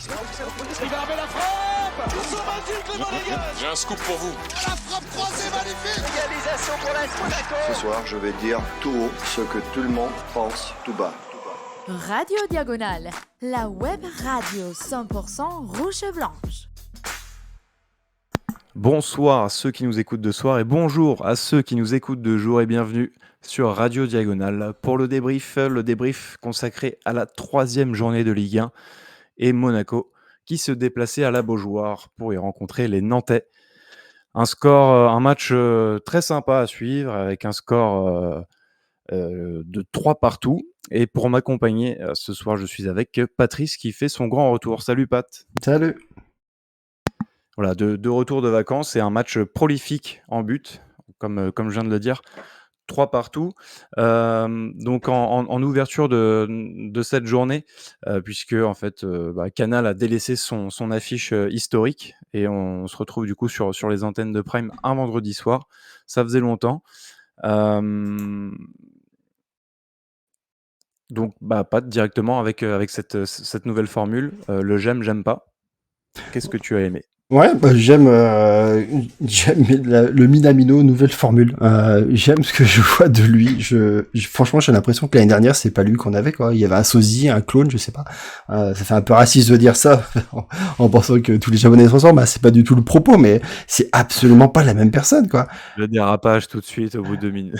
Il va la frappe. Ils sont magiques les Monégasques. J'ai un scoop pour vous. La frappe croisée magnifique. Égalisation pour l'AS Monaco. Ce soir, je vais dire tout haut ce que tout le monde pense tout bas. Radio Diagonale, la web radio 100% rouge et blanche. Bonsoir à ceux qui nous écoutent de soir et bonjour à ceux qui nous écoutent de jour et bienvenue sur Radio Diagonale pour le débrief consacré à la 3e journée de Ligue 1 et Monaco qui se déplaçait à la Beaujoire pour y rencontrer les Nantais. Un match très sympa à suivre avec un score de 3 partout. Et pour m'accompagner ce soir, je suis avec Patrice qui fait son grand retour. Salut Pat. Salut. Voilà, de retour de vacances et un match prolifique en but, comme je viens de le dire, 3 partout. Donc en ouverture de cette journée, puisque en fait, Canal a délaissé son affiche historique et on se retrouve du coup sur les antennes de Prime un vendredi soir. Ça faisait longtemps. Donc pas directement avec cette nouvelle formule, le j'aime pas. Qu'est-ce que tu as aimé? Ouais, j'aime le Minamino, nouvelle formule. J'aime ce que je vois de lui. Franchement, j'ai l'impression que l'année dernière, c'est pas lui qu'on avait, quoi. Il y avait un sosie, un clone, je sais pas. Ça fait un peu raciste de dire ça en pensant que tous les Japonais se ressemblent. Bah, c'est pas du tout le propos, mais c'est absolument pas la même personne, quoi. Le dérapage tout de suite au bout de 2 minutes.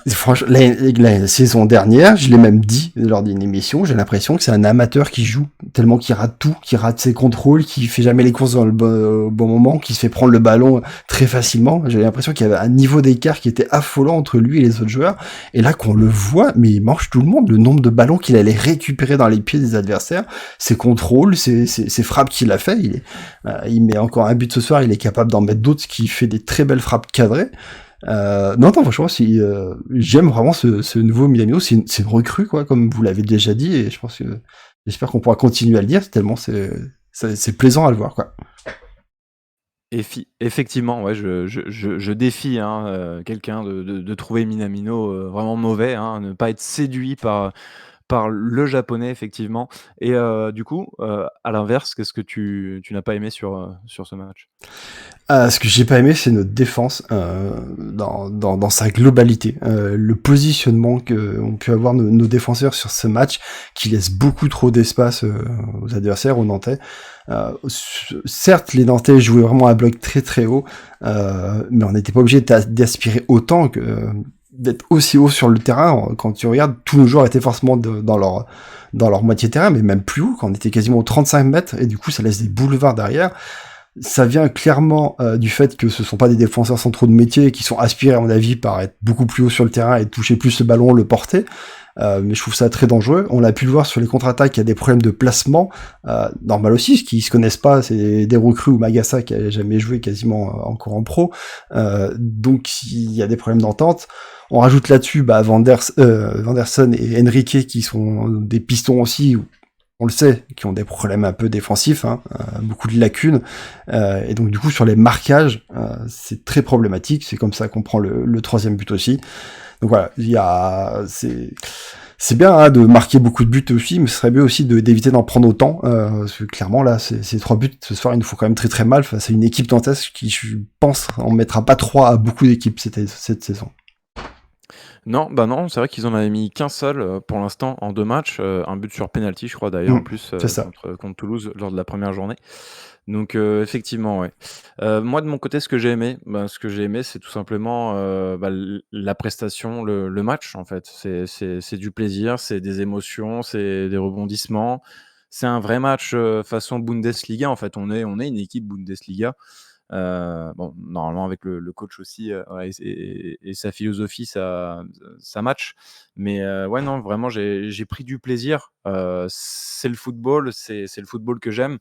Franchement, la saison dernière, je l'ai même dit lors d'une émission, j'ai l'impression que c'est un amateur qui joue, tellement qu'il rate tout, qu'il rate ses contrôles, qu'il fait jamais les courses dans le bon moment, qu'il se fait prendre le ballon très facilement. J'ai l'impression qu'il y avait un niveau d'écart qui était affolant entre lui et les autres joueurs. Et là, qu'on le voit, mais il mange tout le monde. Le nombre de ballons qu'il allait récupérer dans les pieds des adversaires, ses contrôles, ses frappes qu'il a fait. Il met encore un but ce soir, il est capable d'en mettre d'autres, qui fait des très belles frappes cadrées. Non, franchement, j'aime vraiment ce nouveau Minamino. C'est une recrue, quoi, comme vous l'avez déjà dit, et j'espère qu'on pourra continuer à le dire, tellement c'est plaisant à le voir, quoi. Effectivement, ouais, je défie quelqu'un de trouver Minamino vraiment mauvais, ne pas être séduit par le japonais, effectivement. Et du coup, à l'inverse, qu'est-ce que tu n'as pas aimé sur ce match? Ce que j'ai pas aimé, c'est notre défense dans sa globalité. Le positionnement qu'ont pu avoir nos défenseurs sur ce match, qui laisse beaucoup trop d'espace aux adversaires, aux Nantais. Certes, les Nantais jouaient vraiment un bloc très très haut, mais on n'était pas obligé d'aspirer autant d'être aussi haut sur le terrain. Quand tu regardes, tous nos joueurs étaient forcément dans leur moitié terrain, mais même plus haut, quand on était quasiment aux 35 mètres, et du coup ça laisse des boulevards derrière. Ça vient clairement du fait que ce sont pas des défenseurs centraux de métier, qui sont aspirés, à mon avis, par être beaucoup plus haut sur le terrain et toucher plus le ballon, le porter. Mais je trouve ça très dangereux. On l'a pu le voir sur les contre-attaques, il y a des problèmes de placement, normal aussi, ce qui se connaissent pas, c'est des recrues, ou Magassa qui a jamais joué quasiment encore en pro, donc il y a des problèmes d'entente. On rajoute là-dessus Vanderson et Enrique, qui sont des pistons aussi, on le sait, qui ont des problèmes un peu défensifs, beaucoup de lacunes, et donc du coup sur les marquages, c'est très problématique. C'est comme ça qu'on prend le 3e but aussi. Donc voilà, c'est bien de marquer beaucoup de buts aussi, mais ce serait bien aussi d'éviter d'en prendre autant, parce que clairement là, ces 3 buts ce soir, il nous faut quand même très très mal face à une équipe nantaise qui, je pense, en mettra pas 3 à beaucoup d'équipes cette saison. Non, c'est vrai qu'ils en avaient mis qu'un seul pour l'instant en 2 matchs, un but sur penalty, je crois d'ailleurs, en plus, c'est ça. contre Toulouse lors de la première journée. Donc effectivement, ouais. Moi de mon côté, ce que j'ai aimé, c'est tout simplement la prestation, le match en fait. C'est du plaisir, c'est des émotions, c'est des rebondissements. C'est un vrai match façon Bundesliga en fait. On est une équipe Bundesliga. Normalement avec le coach aussi, ouais, et sa philosophie, ça match. Mais ouais, non, vraiment, j'ai pris du plaisir. C'est le football, c'est le football que j'aime.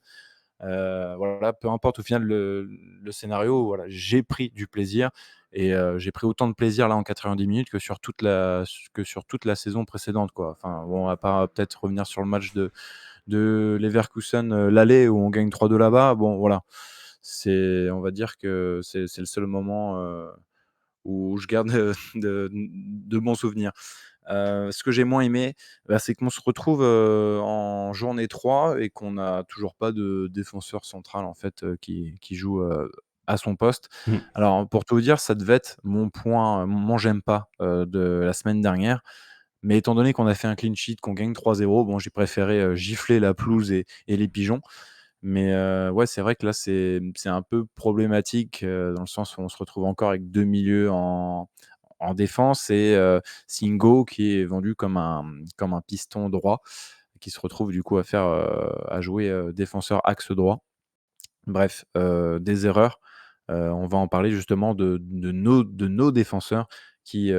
Voilà, peu importe au final le scénario, voilà, j'ai pris du plaisir et j'ai pris autant de plaisir là en 90 minutes que sur toute la saison précédente, quoi. Enfin bon, à part peut-être revenir sur le match de Leverkusen, l'aller où on gagne 3-2 là-bas, bon voilà. On va dire que c'est le seul moment où je garde de bons souvenirs. Ce que j'ai moins aimé, c'est qu'on se retrouve, en journée 3 et qu'on n'a toujours pas de défenseur central en fait, qui joue, à son poste. Mmh. Alors pour tout vous dire, ça devait être mon j'aime pas, de la semaine dernière. Mais étant donné qu'on a fait un clean sheet, qu'on gagne 3-0, bon, j'ai préféré, gifler la pelouse et les pigeons. Mais ouais, c'est vrai que là, c'est un peu problématique, dans le sens où on se retrouve encore avec 2 milieux en défense et Singo qui est vendu comme un piston droit, qui se retrouve du coup à jouer, défenseur axe droit. Bref, des erreurs, on va en parler justement de nos défenseurs qui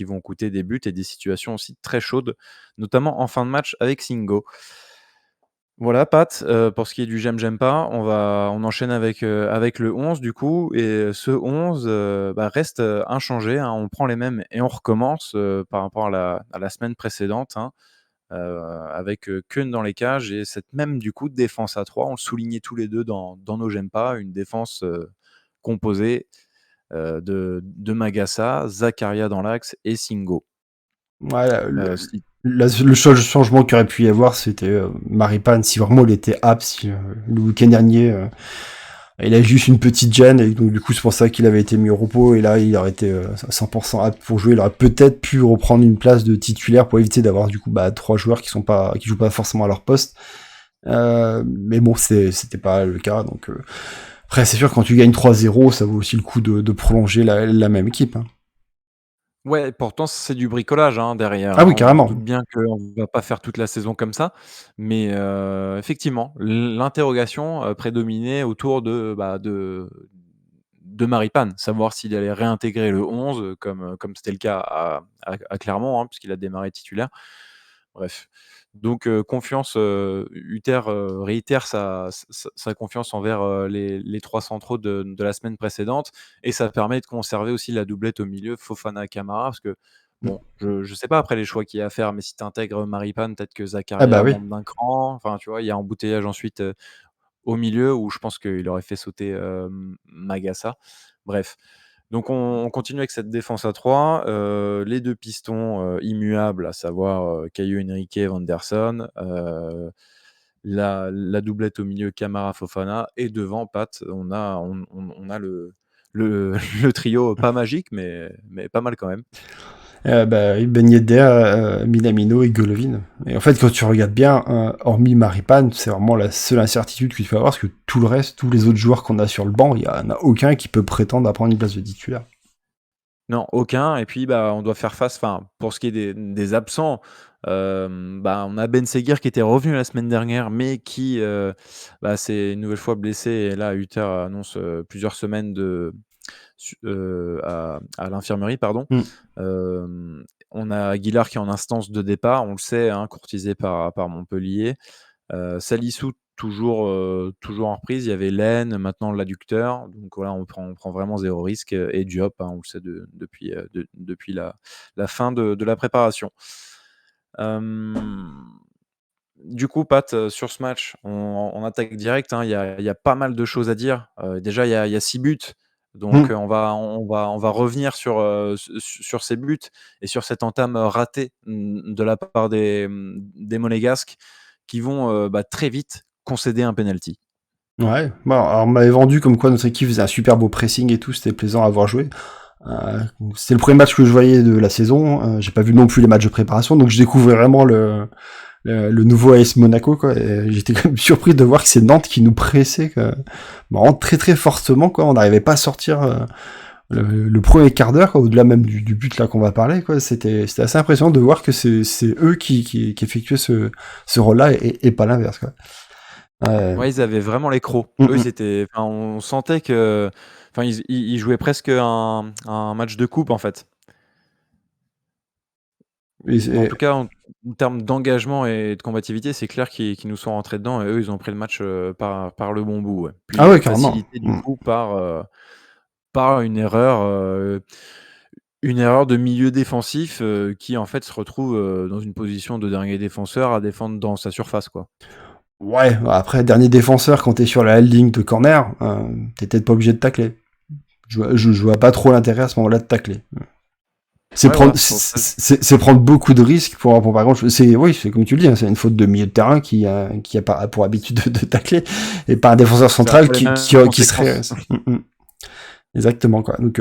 vont coûter des buts et des situations aussi très chaudes, notamment en fin de match avec Singo. Voilà Pat, pour ce qui est du j'aime pas, on enchaîne avec le 11 du coup et ce 11, reste, inchangé, hein. On prend les mêmes et on recommence, par rapport à la semaine précédente, hein, avec, Keun dans les cages et cette même du coup défense à 3. On le soulignait tous les 2 dans nos j'aime pas, une défense, composée, de Magassa, Zakaria dans l'axe et Singo. Ouais, Si le seul changement qu'il aurait pu y avoir, c'était Maripane, si vraiment il était apte, si le week-end dernier, il a juste une petite gêne, et donc du coup c'est pour ça qu'il avait été mis au repos, et là il aurait été 100% apte pour jouer, il aurait peut-être pu reprendre une place de titulaire pour éviter d'avoir du coup 3 joueurs qui jouent pas forcément à leur poste. Mais bon, c'était pas le cas, donc après c'est sûr quand tu gagnes 3-0, ça vaut aussi le coup de prolonger la même équipe, hein. Ouais, pourtant c'est du bricolage, hein, derrière, Ah hein. oui, On se carrément. doute bien qu'on va pas faire toute la saison comme ça, mais effectivement, l'interrogation, prédominait autour de Maripane. Savoir s'il allait réintégrer le 11, comme c'était le cas à Clermont, hein, puisqu'il a démarré titulaire. Bref, donc confiance, Hutter, réitère sa confiance envers, les 3 centraux de la semaine précédente et ça permet de conserver aussi la doublette au milieu Fofana-Camara parce que Mmh. bon, je sais pas après les choix qu'il y a à faire, mais si tu intègres Maripane, peut-être que Ah bah Zakaria oui. monte d'un cran. Enfin, tu vois, il y a embouteillage ensuite, au milieu où je pense qu'il aurait fait sauter, Magassa. Bref, donc on continue avec cette défense à 3, les 2 pistons, immuables, à savoir, Caio Henrique, Vanderson, la doublette au milieu Camara-Fofana et devant Pat, on a le le trio pas magique mais pas mal quand même. Ben Yedder, Minamino et Golovin. Et en fait, quand tu regardes bien, hormis Maripane, c'est vraiment la seule incertitude que tu peux avoir, parce que tout le reste, tous les autres joueurs qu'on a sur le banc, il y en a aucun qui peut prétendre à prendre une place de titulaire. Non, aucun et puis, on doit faire face pour ce qui est des absents, on a Ben Seguir qui était revenu la semaine dernière, mais qui, s'est une nouvelle fois blessé et là, Hutter annonce, plusieurs semaines à l'infirmerie, pardon. Mmh. On a Aguilar qui est en instance de départ, on le sait, hein, courtisé par Montpellier. Salissou toujours en reprise. Il y avait Laine, maintenant l'adducteur. Donc voilà, on prend vraiment 0 risque et Diop, hein, on le sait depuis la fin de la préparation. Du coup, Pat, sur ce match, on attaque direct, hein. Il y a pas mal de choses à dire. Déjà, il y a 6 buts. Donc, Mmh. on va revenir sur ces buts et sur cette entame, ratée, de la part des Monégasques qui vont, très vite concéder un penalty. Ouais, bon, alors on m'avait vendu comme quoi notre équipe faisait un super beau pressing et tout, c'était plaisant à voir jouer. C'était le premier match que je voyais de la saison, j'ai pas vu non plus les matchs de préparation, donc je découvrais vraiment le nouveau AS Monaco, quoi. Et j'étais quand même surpris de voir que c'est Nantes qui nous pressait, quoi. Vraiment très très fortement, quoi. On n'arrivait pas à sortir le premier quart d'heure, quoi, au-delà même du but là qu'on va parler, quoi. C'était assez impressionnant de voir que c'est eux qui effectuaient ce rôle-là et pas l'inverse, quoi. Ouais, ils avaient vraiment les crocs. Mm, Eux, mm. on sentait que, ils jouaient presque un match de coupe en fait. En tout cas, en termes d'engagement et de combativité, c'est clair qu'ils nous sont rentrés dedans et eux, ils ont pris le match, par le bon bout, ouais. Puis, Ah ouais, carrément. facilité du coup par une erreur de milieu défensif, qui en fait se retrouve, dans une position de dernier défenseur à défendre dans sa surface, quoi. Ouais, après, dernier défenseur, quand t'es sur la ligne de corner, t'es peut-être pas obligé de tacler. Je vois pas trop l'intérêt à ce moment-là de tacler. c'est Ouais, prendre, voilà, c'est prendre beaucoup de risques pour par contre, oui, c'est comme tu le dis, hein, c'est une faute de milieu de terrain qui a pas pour habitude de tacler et pas un défenseur ça n'a central pas les mêmes qui serait, conséquences. exactement, quoi. Donc,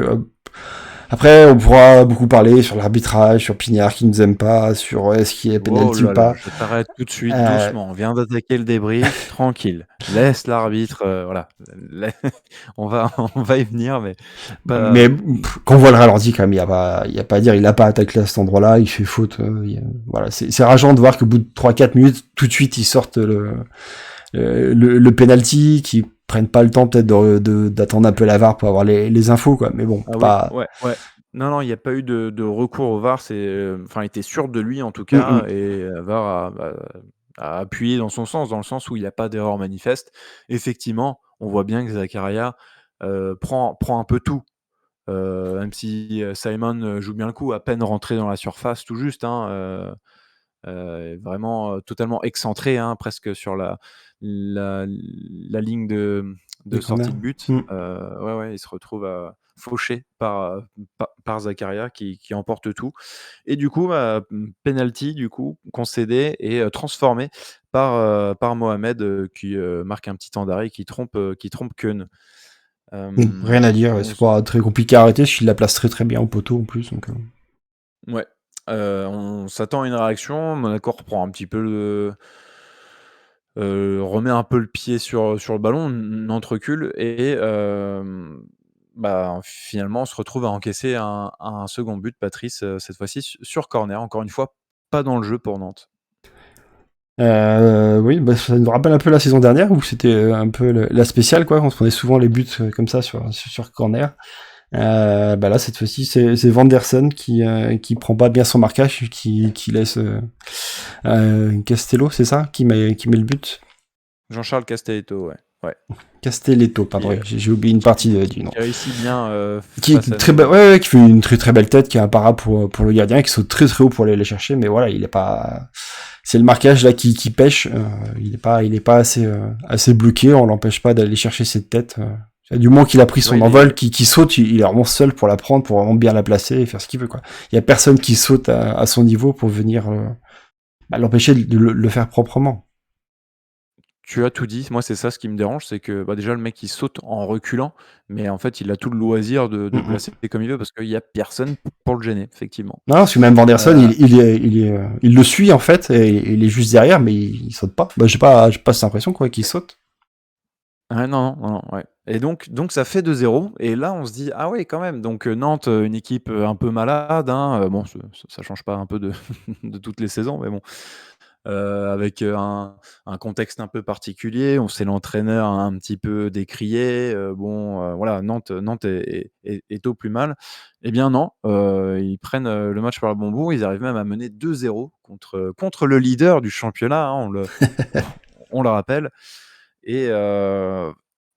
après, on pourra beaucoup parler sur l'arbitrage, sur Pignard qui nous aime pas, sur est-ce qu'il y a Oh penalty ou là là, pas. je t'arrête tout de suite, Euh, doucement. On vient d'attaquer le débrief, tranquille. Laisse l'arbitre, voilà. La- on va y venir, mais pas. mais quand on voit le ralenti, quand même, il y a pas à dire, il a pas attaqué à cet endroit-là, il fait faute. Voilà, c'est rageant de voir qu'au bout de 3-4 minutes, tout de suite, ils sortent le penalty, qu'ils prennent pas le temps peut-être d'attendre un peu la VAR pour avoir les infos, quoi. Mais bon, Ah oui, pas. ouais. Non, non, il n'y a pas eu de recours au VAR. Enfin, il était sûr de lui en tout Mm, cas, mm. et VAR a appuyé dans son sens, dans le sens où il n'y a pas d'erreur manifeste. Effectivement, on voit bien que Zakaria prend un peu tout. Même si Simon joue bien le coup, à peine rentré dans la surface, tout juste, hein, vraiment totalement excentré, hein, presque sur la ligne Des de corners. sortie de but. Mm. Ouais, il se retrouve fauché par Zakaria qui emporte tout. Et du coup, penalty du coup, concédé et transformé par Mohamed qui marque un petit temps d'arrêt qui trompe Keun. Rien à dire, On c'est s- pas très compliqué à arrêter, il la place très très bien au poteau en plus. Donc, ouais. On s'attend à une réaction. Monaco reprend un petit peu remet un peu le pied sur le ballon, n'entrecule et finalement on se retrouve à encaisser un second but, Patrice, cette fois-ci sur corner. Encore une fois, pas dans le jeu pour Nantes. oui, bah, ça nous rappelle un peu la saison dernière où c'était un peu la spéciale, quoi. On se prenait souvent les buts comme ça sur corner. Bah là, cette fois-ci, c'est Vanderson qui prend pas bien son marquage, qui laisse Castello, c'est ça, qui met le but. Jean-Charles Castelletto, ouais. Ouais. Castelletto, pardon, Qui, oui, j'ai oublié une partie du nom. qui réussit bien Qui face est à très nous. ouais, qui fait une très très belle tête, qui est imparable pour le gardien, qui saute très très haut pour aller les chercher, mais voilà, il est pas. C'est le marquage là qui pêche. Il est pas assez bloqué. On l'empêche pas d'aller chercher cette tête. Du moment qu'il a pris son Ouais, envol, qui saute, il est vraiment seul pour la prendre, pour vraiment bien la placer et faire ce qu'il veut, quoi. Il y a personne qui saute à son niveau pour venir l'empêcher de le faire proprement. Tu as tout dit. Moi, c'est ça ce qui me dérange, c'est que déjà le mec il saute en reculant, mais en fait il a tout le loisir de placer comme il veut parce qu'il y a personne pour le gêner, effectivement. Non, parce que même Vanderson, Euh, il le suit en fait, et il est juste derrière, mais il saute pas. Bah, j'ai pas cette impression, quoi, qu'il saute. non, ouais. Et donc ça fait 2-0 et là on se dit: «Ah ouais quand même», donc Nantes, une équipe, un peu malade, hein, bon ça change pas un peu de de toutes les saisons, mais bon, avec, un contexte un peu particulier. On sait l'entraîneur un petit peu décrié, voilà, Nantes est au plus mal. Eh bien non, ils prennent, le match par le bon bout. Ils arrivent même à mener 2-0 contre le leader du championnat, hein, on le rappelle. Et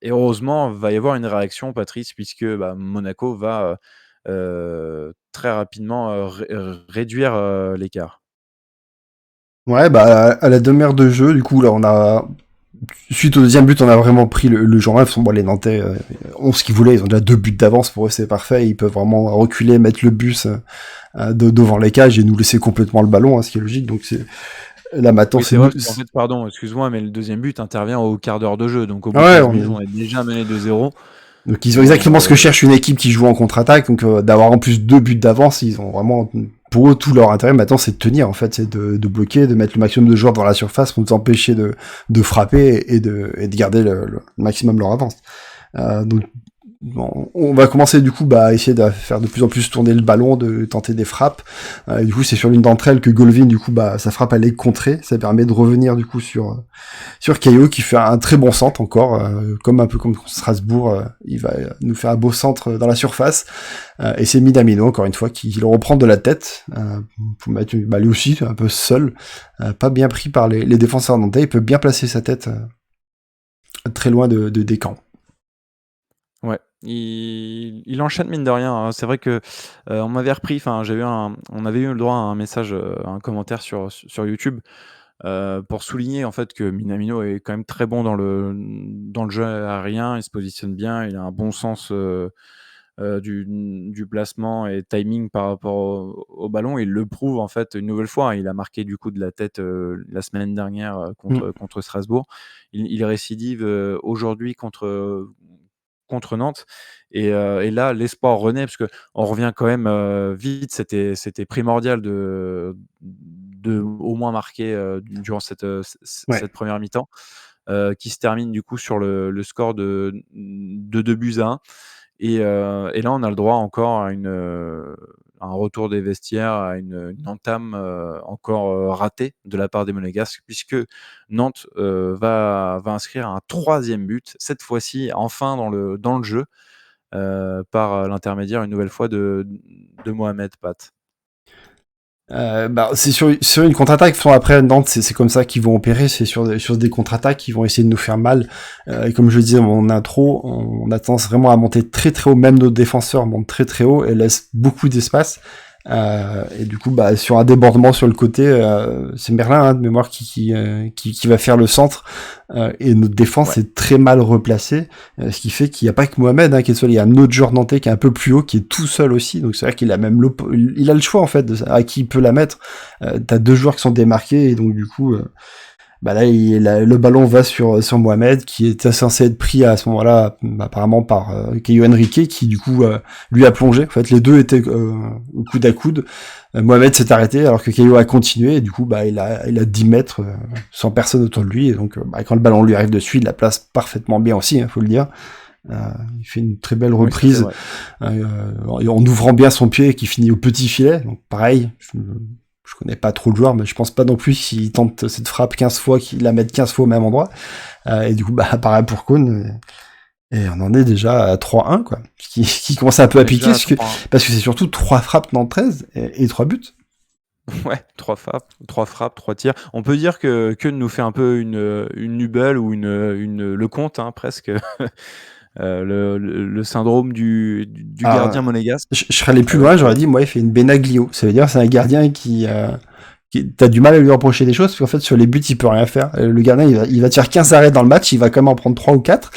heureusement, va y avoir une réaction, Patrice, puisque, Monaco va, très rapidement, réduire, l'écart. Ouais, bah, à la demi-heure de jeu, du coup, là, suite au deuxième but, on a vraiment pris le jour 1. Bon, les Nantais ont ce qu'ils voulaient, ils ont déjà 2 buts d'avance, pour eux, c'est parfait. Ils peuvent vraiment reculer, mettre le bus devant les cages et nous laisser complètement le ballon, hein, ce qui est logique. Donc, là, maintenant, Oui, c'est vrai, parce qu'en fait, pardon, excuse-moi, mais le deuxième but intervient au quart d'heure de jeu. Donc au bout de ouais, 15 minutes, on est déjà mené 2-0. donc ils ont exactement ce que cherche une équipe qui joue en contre-attaque. Donc d'avoir en plus 2 buts d'avance, ils ont vraiment, pour eux, tout leur intérêt maintenant, c'est de tenir, en fait, c'est de bloquer, de mettre le maximum de joueurs dans la surface pour nous empêcher de frapper et de garder le maximum leur avance. Donc bon, on va commencer du coup à essayer de faire de plus en plus tourner le ballon, de tenter des frappes. Du coup, c'est sur l'une d'entre elles que Golovin, du coup, sa frappe elle est contrée. Ça permet de revenir du coup sur Caillot qui fait un très bon centre encore, un peu comme Strasbourg. Il va nous faire un beau centre dans la surface. Et c'est Minamino encore une fois qui le reprend de la tête pour mettre lui aussi un peu seul, pas bien pris par les défenseurs nantais. Il peut bien placer sa tête très loin des camps. Ouais, il enchaîne mine de rien, hein. C'est vrai que, on m'avait repris, enfin on avait eu le droit à un message, un commentaire sur YouTube, pour souligner en fait que Minamino est quand même très bon dans le jeu aérien. Il se positionne bien, il a un bon sens, du placement et timing par rapport au ballon. Il le prouve en fait une nouvelle fois. Il a marqué du coup de la tête la semaine dernière contre Strasbourg. Il récidive aujourd'hui contre Nantes. Et là, l'espoir renaît parce qu'on revient quand même vite. C'était primordial de au moins marquer durant cette première mi-temps, qui se termine du coup sur le score de 2-1. Et là, on a le droit encore à un retour des vestiaires, à une entame encore ratée de la part des Monégasques, puisque Nantes va inscrire un 3e but, cette fois-ci enfin dans le jeu, par l'intermédiaire une nouvelle fois de Mohamed Pat. C'est sur une contre-attaque. Après Nantes, c'est comme ça qu'ils vont opérer, c'est sur des contre-attaques qui vont essayer de nous faire mal. Et comme je le disais en intro, on a tendance vraiment à monter très très haut, même nos défenseurs montent très très haut et laissent beaucoup d'espace. Et du coup, sur un débordement sur le côté, c'est Merlin de mémoire qui va faire le centre, et notre défense est très mal replacée, ce qui fait qu'il n'y a pas que Mohamed qui est seul, il y a un autre joueur nantais qui est un peu plus haut, qui est tout seul aussi, donc c'est vrai qu'il a même il a le choix en fait à qui il peut la mettre. T'as 2 joueurs qui sont démarqués et donc du coup là, le ballon va sur Mohamed, qui était censé être pris à ce moment-là, apparemment par Caio Henrique, qui du coup lui a plongé. En fait, les deux étaient coude à coude. Mohamed s'est arrêté alors que Caio a continué. Et du coup, il a 10 mètres sans personne autour de lui. Et donc, quand le ballon lui arrive dessus, il la place parfaitement bien aussi, faut le dire. Il fait une très belle reprise en ouvrant bien son pied, qui finit au petit filet. Donc, pareil. Je connais pas trop le joueur, mais je pense pas non plus qu'il tente cette frappe 15 fois, qu'il la mette 15 fois au même endroit. Et du coup, pareil pour Kohn. Et on en est déjà à 3-1, quoi. Qui commence un peu à piquer, parce que c'est surtout 3 frappes dans 13 et 3 buts. Ouais, 3 frappes, 3 tirs. On peut dire que Kohn nous fait un peu une Nubel ou le Comte, presque. Le syndrome du gardien monégasque. Je serais allé plus loin, j'aurais dit, moi, il fait une Benaglio. Ça veut dire c'est un gardien qui t'as du mal à lui reprocher des choses, parce qu'en fait, sur les buts, il peut rien faire. Le gardien, il va tirer 15 arrêts dans le match, il va quand même en prendre 3 ou 4,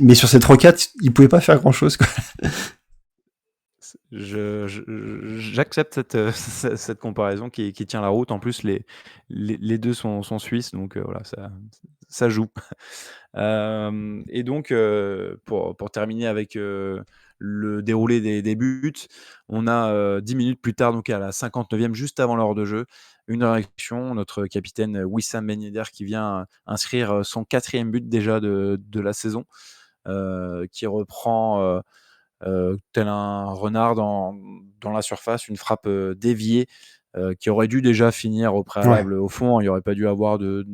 mais sur ces 3 ou 4, il pouvait pas faire grand chose, quoi. J'accepte cette comparaison qui tient la route. En plus, les deux sont suisses, donc voilà, ça joue. Et donc, pour terminer avec le déroulé des buts, on a 10 minutes plus tard, donc à la 59e, juste avant l'heure de jeu, une réaction. Notre capitaine Wissam Ben Yedder qui vient inscrire son 4e but déjà de la saison, qui reprend tel un renard dans la surface, une frappe déviée qui aurait dû déjà finir au préalable au fond. Il n'y aurait pas dû avoir de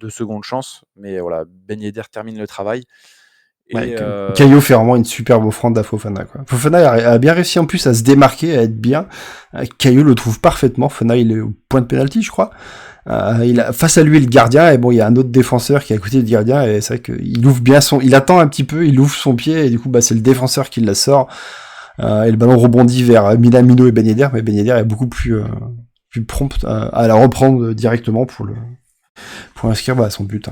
seconde chance, mais voilà, Ben Yedder termine le travail. Et Caio fait vraiment une superbe offrande à Fofana, quoi. Fofana a bien réussi en plus à se démarquer, à être bien. Caio le trouve parfaitement. Fofana, il est au point de pénalty, je crois. Il a face à lui le gardien, et bon, il y a un autre défenseur qui est à côté du gardien, et c'est vrai qu'il ouvre bien il attend un petit peu, il ouvre son pied, et du coup, c'est le défenseur qui la sort. Et le ballon rebondit vers Minamino et Ben Yedder, mais Ben Yedder est beaucoup plus prompt à la reprendre directement pour inscrire son but.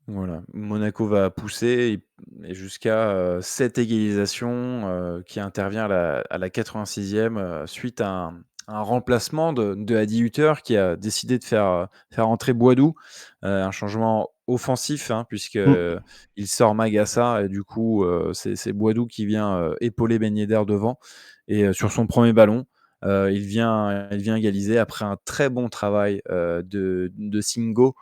Voilà, Monaco va pousser et jusqu'à cette égalisation qui intervient à la 86e suite à un remplacement de Adi Hutter qui a décidé de faire entrer Boadou, un changement offensif puisque il sort Magassa et du coup c'est Boadou qui vient épauler Ben Yedder devant, et sur son premier ballon il vient égaliser après un très bon travail de Singo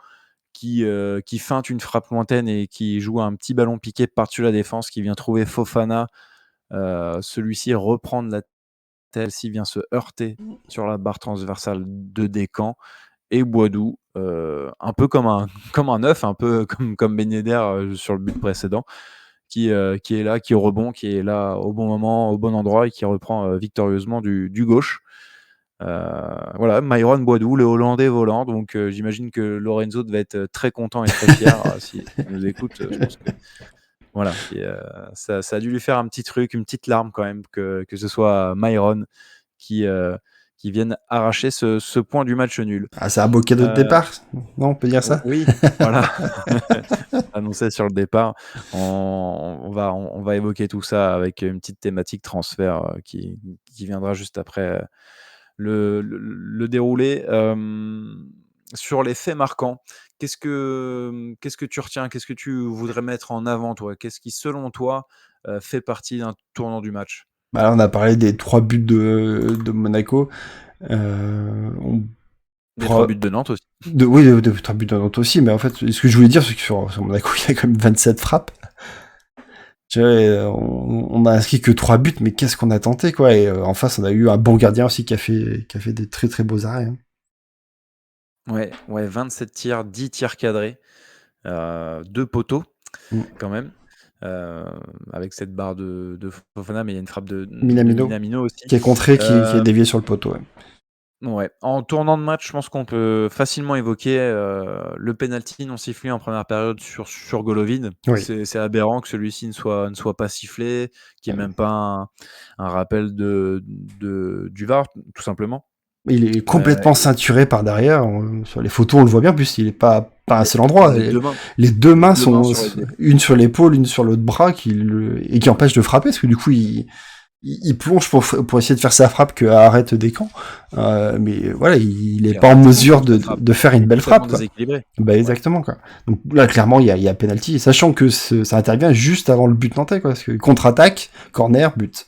qui feinte une frappe lointaine et qui joue un petit ballon piqué par-dessus la défense, qui vient trouver Fofana. Celui-ci reprend de la tête, s'il vient se heurter sur la barre transversale de Descamps, et Boadou, un peu comme un œuf, un peu comme Ben Yedder sur le but précédent, qui est là, qui rebond, qui est là au bon moment, au bon endroit, et qui reprend victorieusement du gauche. Voilà, Myron Boadou, le Hollandais volant. Donc j'imagine que Lorenzo devait être très content et très fier s'il nous écoute. Je pense que voilà, ça a dû lui faire un petit truc, une petite larme quand même, que ce soit Myron qui vienne arracher ce point du match nul. C'est un beau cadeau de départ, non, on peut dire ça? Oui, voilà. annoncé sur le départ. On va évoquer tout ça avec une petite thématique transfert qui viendra juste après le déroulé. Sur les faits marquants, qu'est-ce que tu retiens? Qu'est-ce que tu voudrais mettre en avant, toi? Qu'est-ce qui, selon toi, fait partie d'un tournant du match? Bah là, on a parlé des 3 buts de Monaco. On Les prend- 3 buts de Nantes aussi. Oui, de 3 buts de Nantes aussi, mais en fait, ce que je voulais dire, c'est que sur Monaco, il y a quand même 27 frappes. Tu vois, on a inscrit que 3 buts, mais qu'est-ce qu'on a tenté, quoi. Et en face, on a eu un bon gardien aussi qui a fait des très très beaux arrêts. Hein. Ouais, 27 tirs, 10 tirs cadrés, 2 poteaux Mm. quand même, avec cette barre de Fofana, mais il y a une frappe de Minamino. Minamino aussi. Qui est contré, qui est dévié sur le poteau. Ouais. Ouais. En tournant de match, je pense qu'on peut facilement évoquer le penalty non sifflé en première période sur Golovin. Oui. C'est aberrant que celui-ci ne soit pas sifflé, qu'il n'y ait même pas un rappel du VAR, tout simplement. Il est complètement ceinturé par derrière. Sur les photos, on le voit bien. En plus, il est pas à un seul endroit. Les deux mains sont une sur l'épaule, une sur l'autre bras, et qui empêche de frapper, parce que du coup, il plonge pour essayer de faire sa frappe que arrête des camps. Mais voilà, il est pas en mesure de faire une belle frappe. Quoi. Bah exactement. Quoi. Donc là, clairement, il y a penalty, sachant que ça intervient juste avant le but nantais, quoi, parce que contre-attaque, corner, but.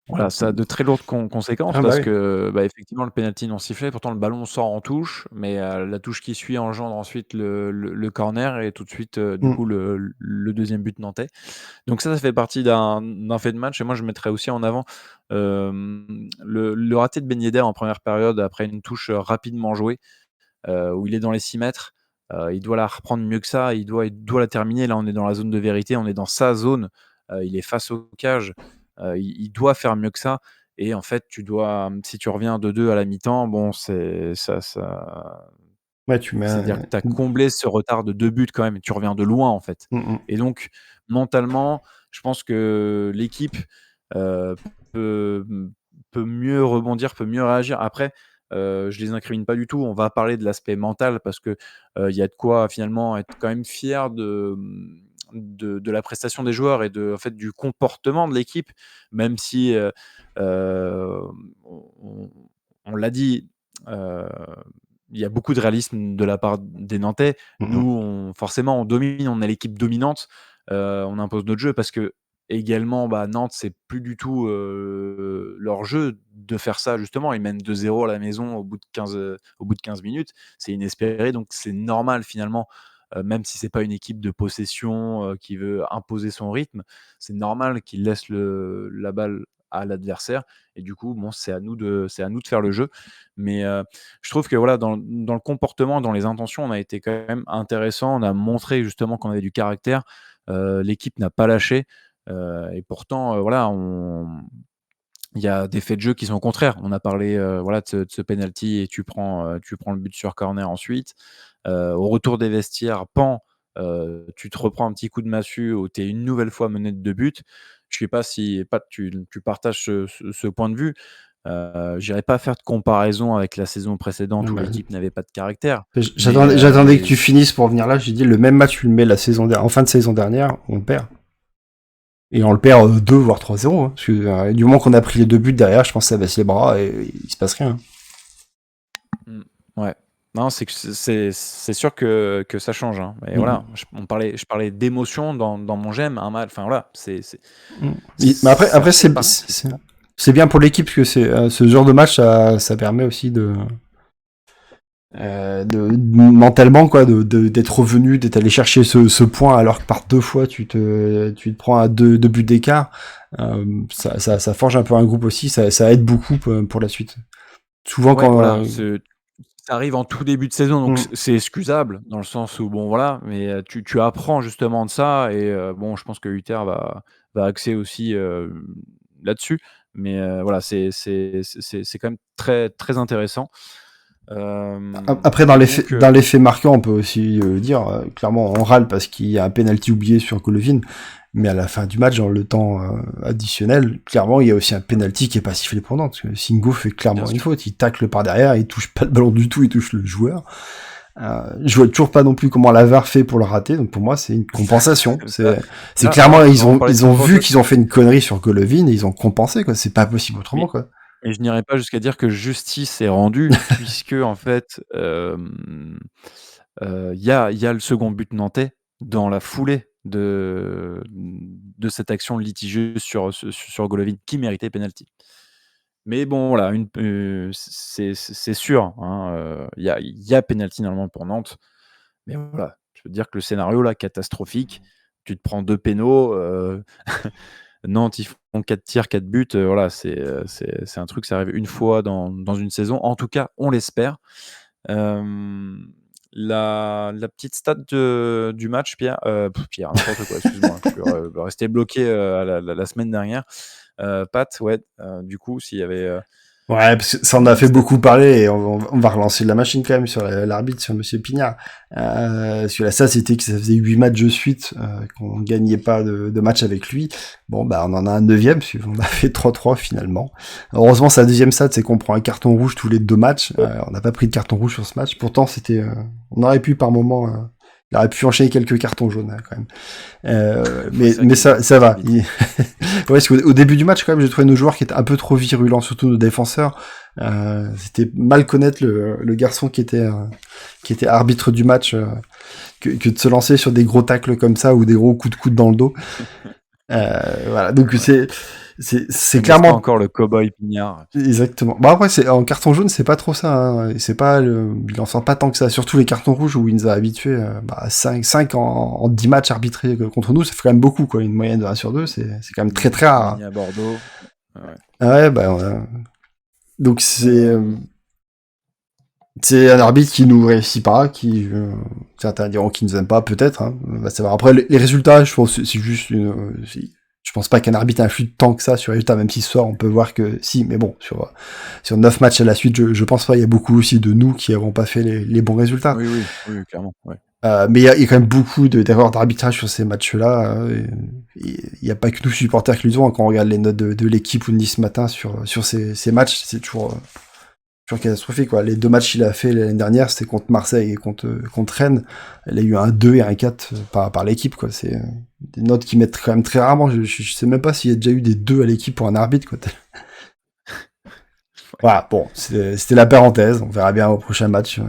Voilà, ça a de très lourdes conséquences parce que effectivement le penalty non sifflé, pourtant le ballon sort en touche, mais la touche qui suit engendre ensuite le corner et tout de suite du coup le deuxième but nantais. Donc ça fait partie d'un fait de match, et moi je mettrais aussi en avant le raté de Ben Yedder en première période après une touche rapidement jouée où il est dans les 6 mètres. Il doit la reprendre mieux que ça, il doit la terminer. Là on est dans la zone de vérité, on est dans sa zone, il est face au cage. Il doit faire mieux que ça, et en fait si tu reviens 2-2 à la mi-temps, bon c'est ça ouais, c'est-à-dire que tu as comblé ce retard de 2 buts quand même, et tu reviens de loin en fait. Et donc mentalement, je pense que l'équipe peut mieux rebondir, peut mieux réagir. Après, je les incrimine pas du tout, on va parler de l'aspect mental parce que il y a de quoi finalement être quand même fier de la prestation des joueurs et en fait, du comportement de l'équipe, même si on l'a dit, il y a beaucoup de réalisme de la part des Nantais. Nous, forcément, on domine, on est l'équipe dominante, on impose notre jeu parce que également, Nantes, c'est plus du tout leur jeu de faire ça, justement. Ils mènent 2-0 à la maison au bout de 15 minutes. C'est inespéré, donc c'est normal finalement. Même si c'est pas une équipe de possession qui veut imposer son rythme, c'est normal qu'il laisse la balle à l'adversaire, et du coup c'est à nous de faire le jeu. Mais je trouve que voilà, dans le comportement, dans les intentions, on a été quand même intéressant, on a montré justement qu'on avait du caractère, l'équipe n'a pas lâché, et pourtant voilà, il y a des faits de jeu qui sont contraires. On a parlé de ce penalty, et tu prends le but sur corner ensuite. Au retour des vestiaires, tu te reprends un petit coup de massue où tu es une nouvelle fois mené de 2 buts. Je sais pas si Pat, tu partages ce point de vue. J'irai pas faire de comparaison avec la saison précédente où l'équipe n'avait pas de caractère. J'attendais que tu finisses pour venir là. J'ai dit le même match, tu le mets en fin de saison dernière, on perd. Et on le perd 2 voire 3-0. Hein, parce que du moment qu'on a pris les 2 buts derrière, je pense que ça baisse les bras et il se passe rien. Ouais. Non, c'est sûr que ça change. Hein. Mais voilà, je parlais d'émotion dans mon j'aime un match. Enfin voilà, mais après c'est bien pour l'équipe, parce que ce genre de match, ça permet aussi de mentalement quoi, d'être revenu, d'être allé chercher ce point, alors que par 2 fois tu te prends à 2 buts d'écart. Ça forge un peu un groupe aussi, ça aide beaucoup pour la suite. Souvent quand ça arrive en tout début de saison, donc c'est excusable dans le sens où mais tu apprends justement de ça, et je pense que Uther va axer aussi là-dessus, mais voilà, c'est quand même très très intéressant. Après, dans les faits marquants, on peut aussi dire clairement, on râle parce qu'il y a un penalty oublié sur Golovin, mais à la fin du match, dans le temps additionnel, clairement, il y a aussi un penalty qui est pas sifflé pour Nantes, parce que Singo fait clairement une faute, il tacle par derrière, il touche pas le ballon du tout, il touche le joueur. Je vois toujours pas non plus comment la VAR fait pour le rater, donc pour moi c'est une compensation. C'est Là, clairement on ils en ont parlait de ils ont vu compensation. qu'ils ont fait une connerie sur Golovin et ils ont compensé quoi. C'est pas possible autrement Oui. quoi. Et je n'irai pas jusqu'à dire que justice est rendue, puisque en fait, il y a le second but nantais dans la foulée de cette action litigieuse sur Golovin qui méritait penalty. Mais bon, voilà, c'est sûr, hein, il y a penalty normalement pour Nantes. Mais voilà, je veux dire que le scénario là, catastrophique, tu te prends 2 pénaux, Nantes, ils font 4 tirs, 4 buts, voilà, c'est un truc, ça arrive une fois dans une saison. En tout cas, on l'espère. Hem, la petite stat du match, Pierre, Pierre, n'importe quoi, excuse-moi, je suis resté bloqué, à la semaine dernière. Pat, ouais, du coup, s'il y avait, Ouais, parce que ça en une a petite fait stat. beaucoup parler et on va relancer la machine quand même sur l'arbitre, sur Monsieur Pignard. Parce que là, ça, c'était que ça faisait 8 matchs de suite qu'on gagnait pas de match avec lui. Bon, bah, on en a un 9e, parce qu'on a fait 3-3 finalement. Heureusement, sa deuxième stat, c'est qu'on prend un carton rouge tous les 2 matchs. On n'a pas pris de carton rouge sur ce match. Pourtant, c'était, on aurait pu par moment, il aurait pu enchaîner quelques cartons jaunes quand même. Ouais, c'est vrai Mais qu'il est ça va. vite. Ouais, parce qu'au début du match, quand même, j'ai trouvé nos joueurs qui étaient un peu trop virulents, surtout nos défenseurs. C'était mal connaître le garçon qui était arbitre du match, que de se lancer sur des gros tacles comme ça ou des gros coups de coude dans le dos. Voilà, donc Ouais. c'est Je connaissais pas clairement encore le cow-boy Pignard. exactement. Bon après, c'est en carton jaune, c'est pas trop ça. Hein. C'est pas il en sort pas tant que ça. Surtout les cartons rouges où il nous a habitués. 5 en 10 matchs arbitrés contre nous, ça fait quand même beaucoup quoi. Une moyenne de 1 sur 2, c'est quand même très très rare. Gagné à Bordeaux. Ouais. Ah ouais, bah donc c'est un arbitre qui nous réussit pas, qui certains diront qu'il nous aime pas, peut-être. Hein. Va savoir. Après les résultats, je pense que c'est juste je pense pas qu'un arbitre influe tant que ça sur les résultats, même si ce soir on peut voir que si, mais bon, sur 9 matchs à la suite, je pense pas, il y a beaucoup aussi de nous qui avons pas fait les bons résultats. Oui, clairement, ouais. Mais il y a quand même beaucoup d'erreurs d'arbitrage sur ces matchs-là. Il n'y a pas que nous supporters qui les ont. Quand on regarde les notes de l'équipe ou de Nice ce matin sur ces matchs, c'est toujours catastrophique quoi. Les 2 matchs qu'il a fait l'année dernière, c'était contre Marseille et contre Rennes. Il a eu un 2 et un 4 par l'équipe quoi. C'est des notes qui mettent quand même très rarement. Je sais même pas s'il y a déjà eu des 2 à l'équipe pour un arbitre quoi. Voilà, bon, c'était la parenthèse. On verra bien au prochain match.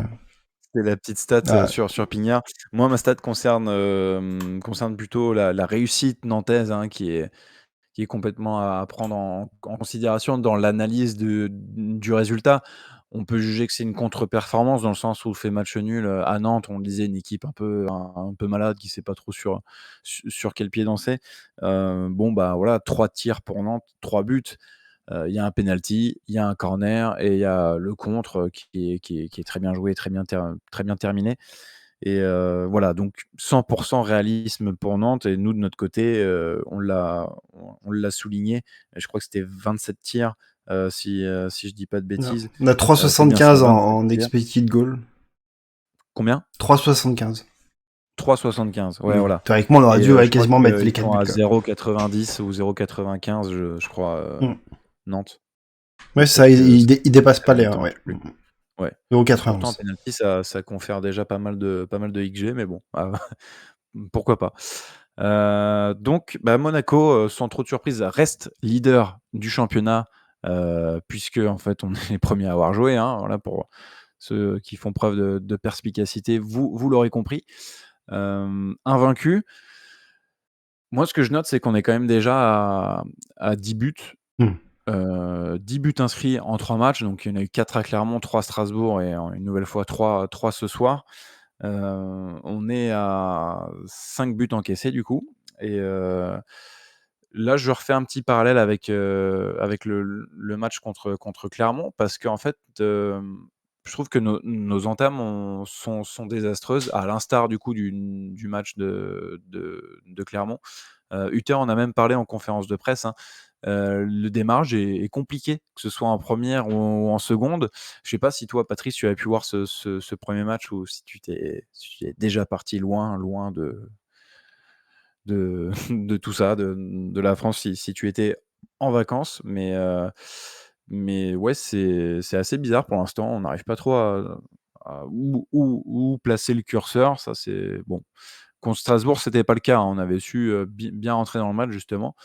C'était la petite stat Ouais. sur Pignard. Moi, ma stat concerne plutôt la réussite nantaise, hein, qui est complètement à prendre en considération dans l'analyse du résultat. On peut juger que c'est une contre-performance dans le sens où on fait match nul à Nantes. On le disait, une équipe un peu malade qui sait pas trop sur quel pied danser. Bon, bah voilà, 3 tirs pour Nantes, 3 buts. Il y a un penalty, il y a un corner et il y a le contre qui est très bien joué, très bien terminé. Et voilà, donc 100 réalisme pour Nantes et nous de notre côté, on l'a souligné. Et je crois que c'était 27 tirs, si je dis pas de bêtises. On a C'est bien ça, 3,75 en, 27 en tirs. expected goal. Combien? 3,75. 3,75. Ouais, Donc, voilà. théoriquement, on aurait Et dû je crois quasiment mettre les qu'ils 4 sont buts. à Quoi. 0,90 ou 0,95, je crois, Nantes. Ouais, Donc ça, peut-être que c'est il dépasse pas la les même 1, temps, ouais. plus. Ouais. Pourtant, 0,91. penalty, ça confère déjà pas mal de XG, mais bon, pourquoi pas. Donc, bah, Monaco, sans trop de surprise, reste leader du championnat, puisque en fait, on est les premiers à avoir joué. Hein, voilà, pour ceux qui font preuve de perspicacité, vous l'aurez compris. Invaincu. Moi, ce que je note, c'est qu'on est quand même déjà à 10 buts. 10 buts inscrits en 3 matchs, donc il y en a eu 4 à Clermont, 3 à Strasbourg et une nouvelle fois 3 ce soir. On est à 5 buts encaissés du coup et là, je refais un petit parallèle avec le match contre Clermont parce qu'en fait, je trouve que nos entames sont désastreuses à l'instar du coup du match de Clermont. Hutter en a même parlé en conférence de presse, hein. Le démarrage est compliqué, que ce soit en première ou en seconde. Je sais pas si toi, Patrice, tu avais pu voir ce premier match ou si tu es déjà parti loin de tout ça, de la France, si tu étais en vacances. Mais ouais, c'est assez bizarre pour l'instant. On n'arrive pas trop où placer le curseur. Ça, c'est bon. Contre Strasbourg, c'était pas le cas, hein. On avait su bien rentrer dans le match, justement.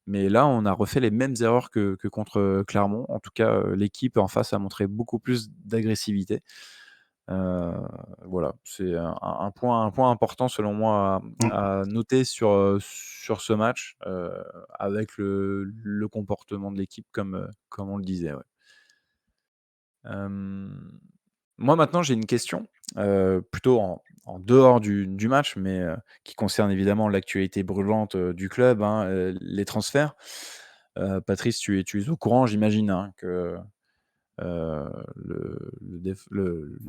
Mais là, on a refait les mêmes erreurs que contre Clermont. En tout cas, l'équipe en face a montré beaucoup plus d'agressivité. Voilà, c'est un point important selon moi à noter sur ce match, avec le comportement de l'équipe comme on le disait, ouais. Moi maintenant j'ai une question, plutôt en dehors du match, mais qui concerne évidemment l'actualité brûlante, du club, hein, les transferts. Patrice, tu es au courant j'imagine, hein, que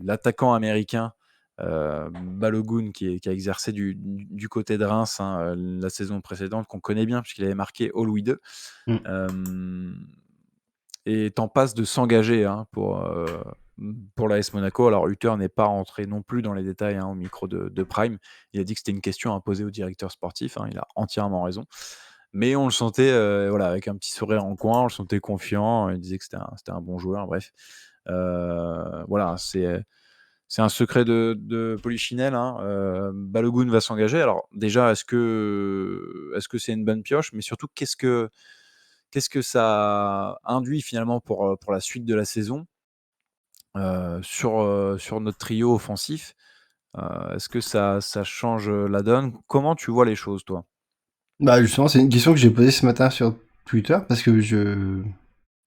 l'attaquant américain Balogun qui a exercé du côté de Reims, hein, la saison précédente, qu'on connaît bien puisqu'il avait marqué au Louis II, est en passe de s'engager, hein, pour l'AS Monaco. Alors Hutter n'est pas rentré non plus dans les détails, hein, au micro de Prime. Il a dit que c'était une question à poser au directeur sportif, hein, il a entièrement raison. Mais on le sentait, voilà, avec un petit sourire en coin, on le sentait confiant, il disait que c'était un bon joueur, bref. Voilà, c'est un secret de Polichinelle, hein. Balogun va s'engager. Alors déjà, est-ce que c'est une bonne pioche? Mais surtout, qu'est-ce que ça induit finalement pour la suite de la saison, sur notre trio offensif? Est-ce que ça change la donne? Comment tu vois les choses, toi? Bah justement, c'est une question que j'ai posée ce matin sur Twitter parce que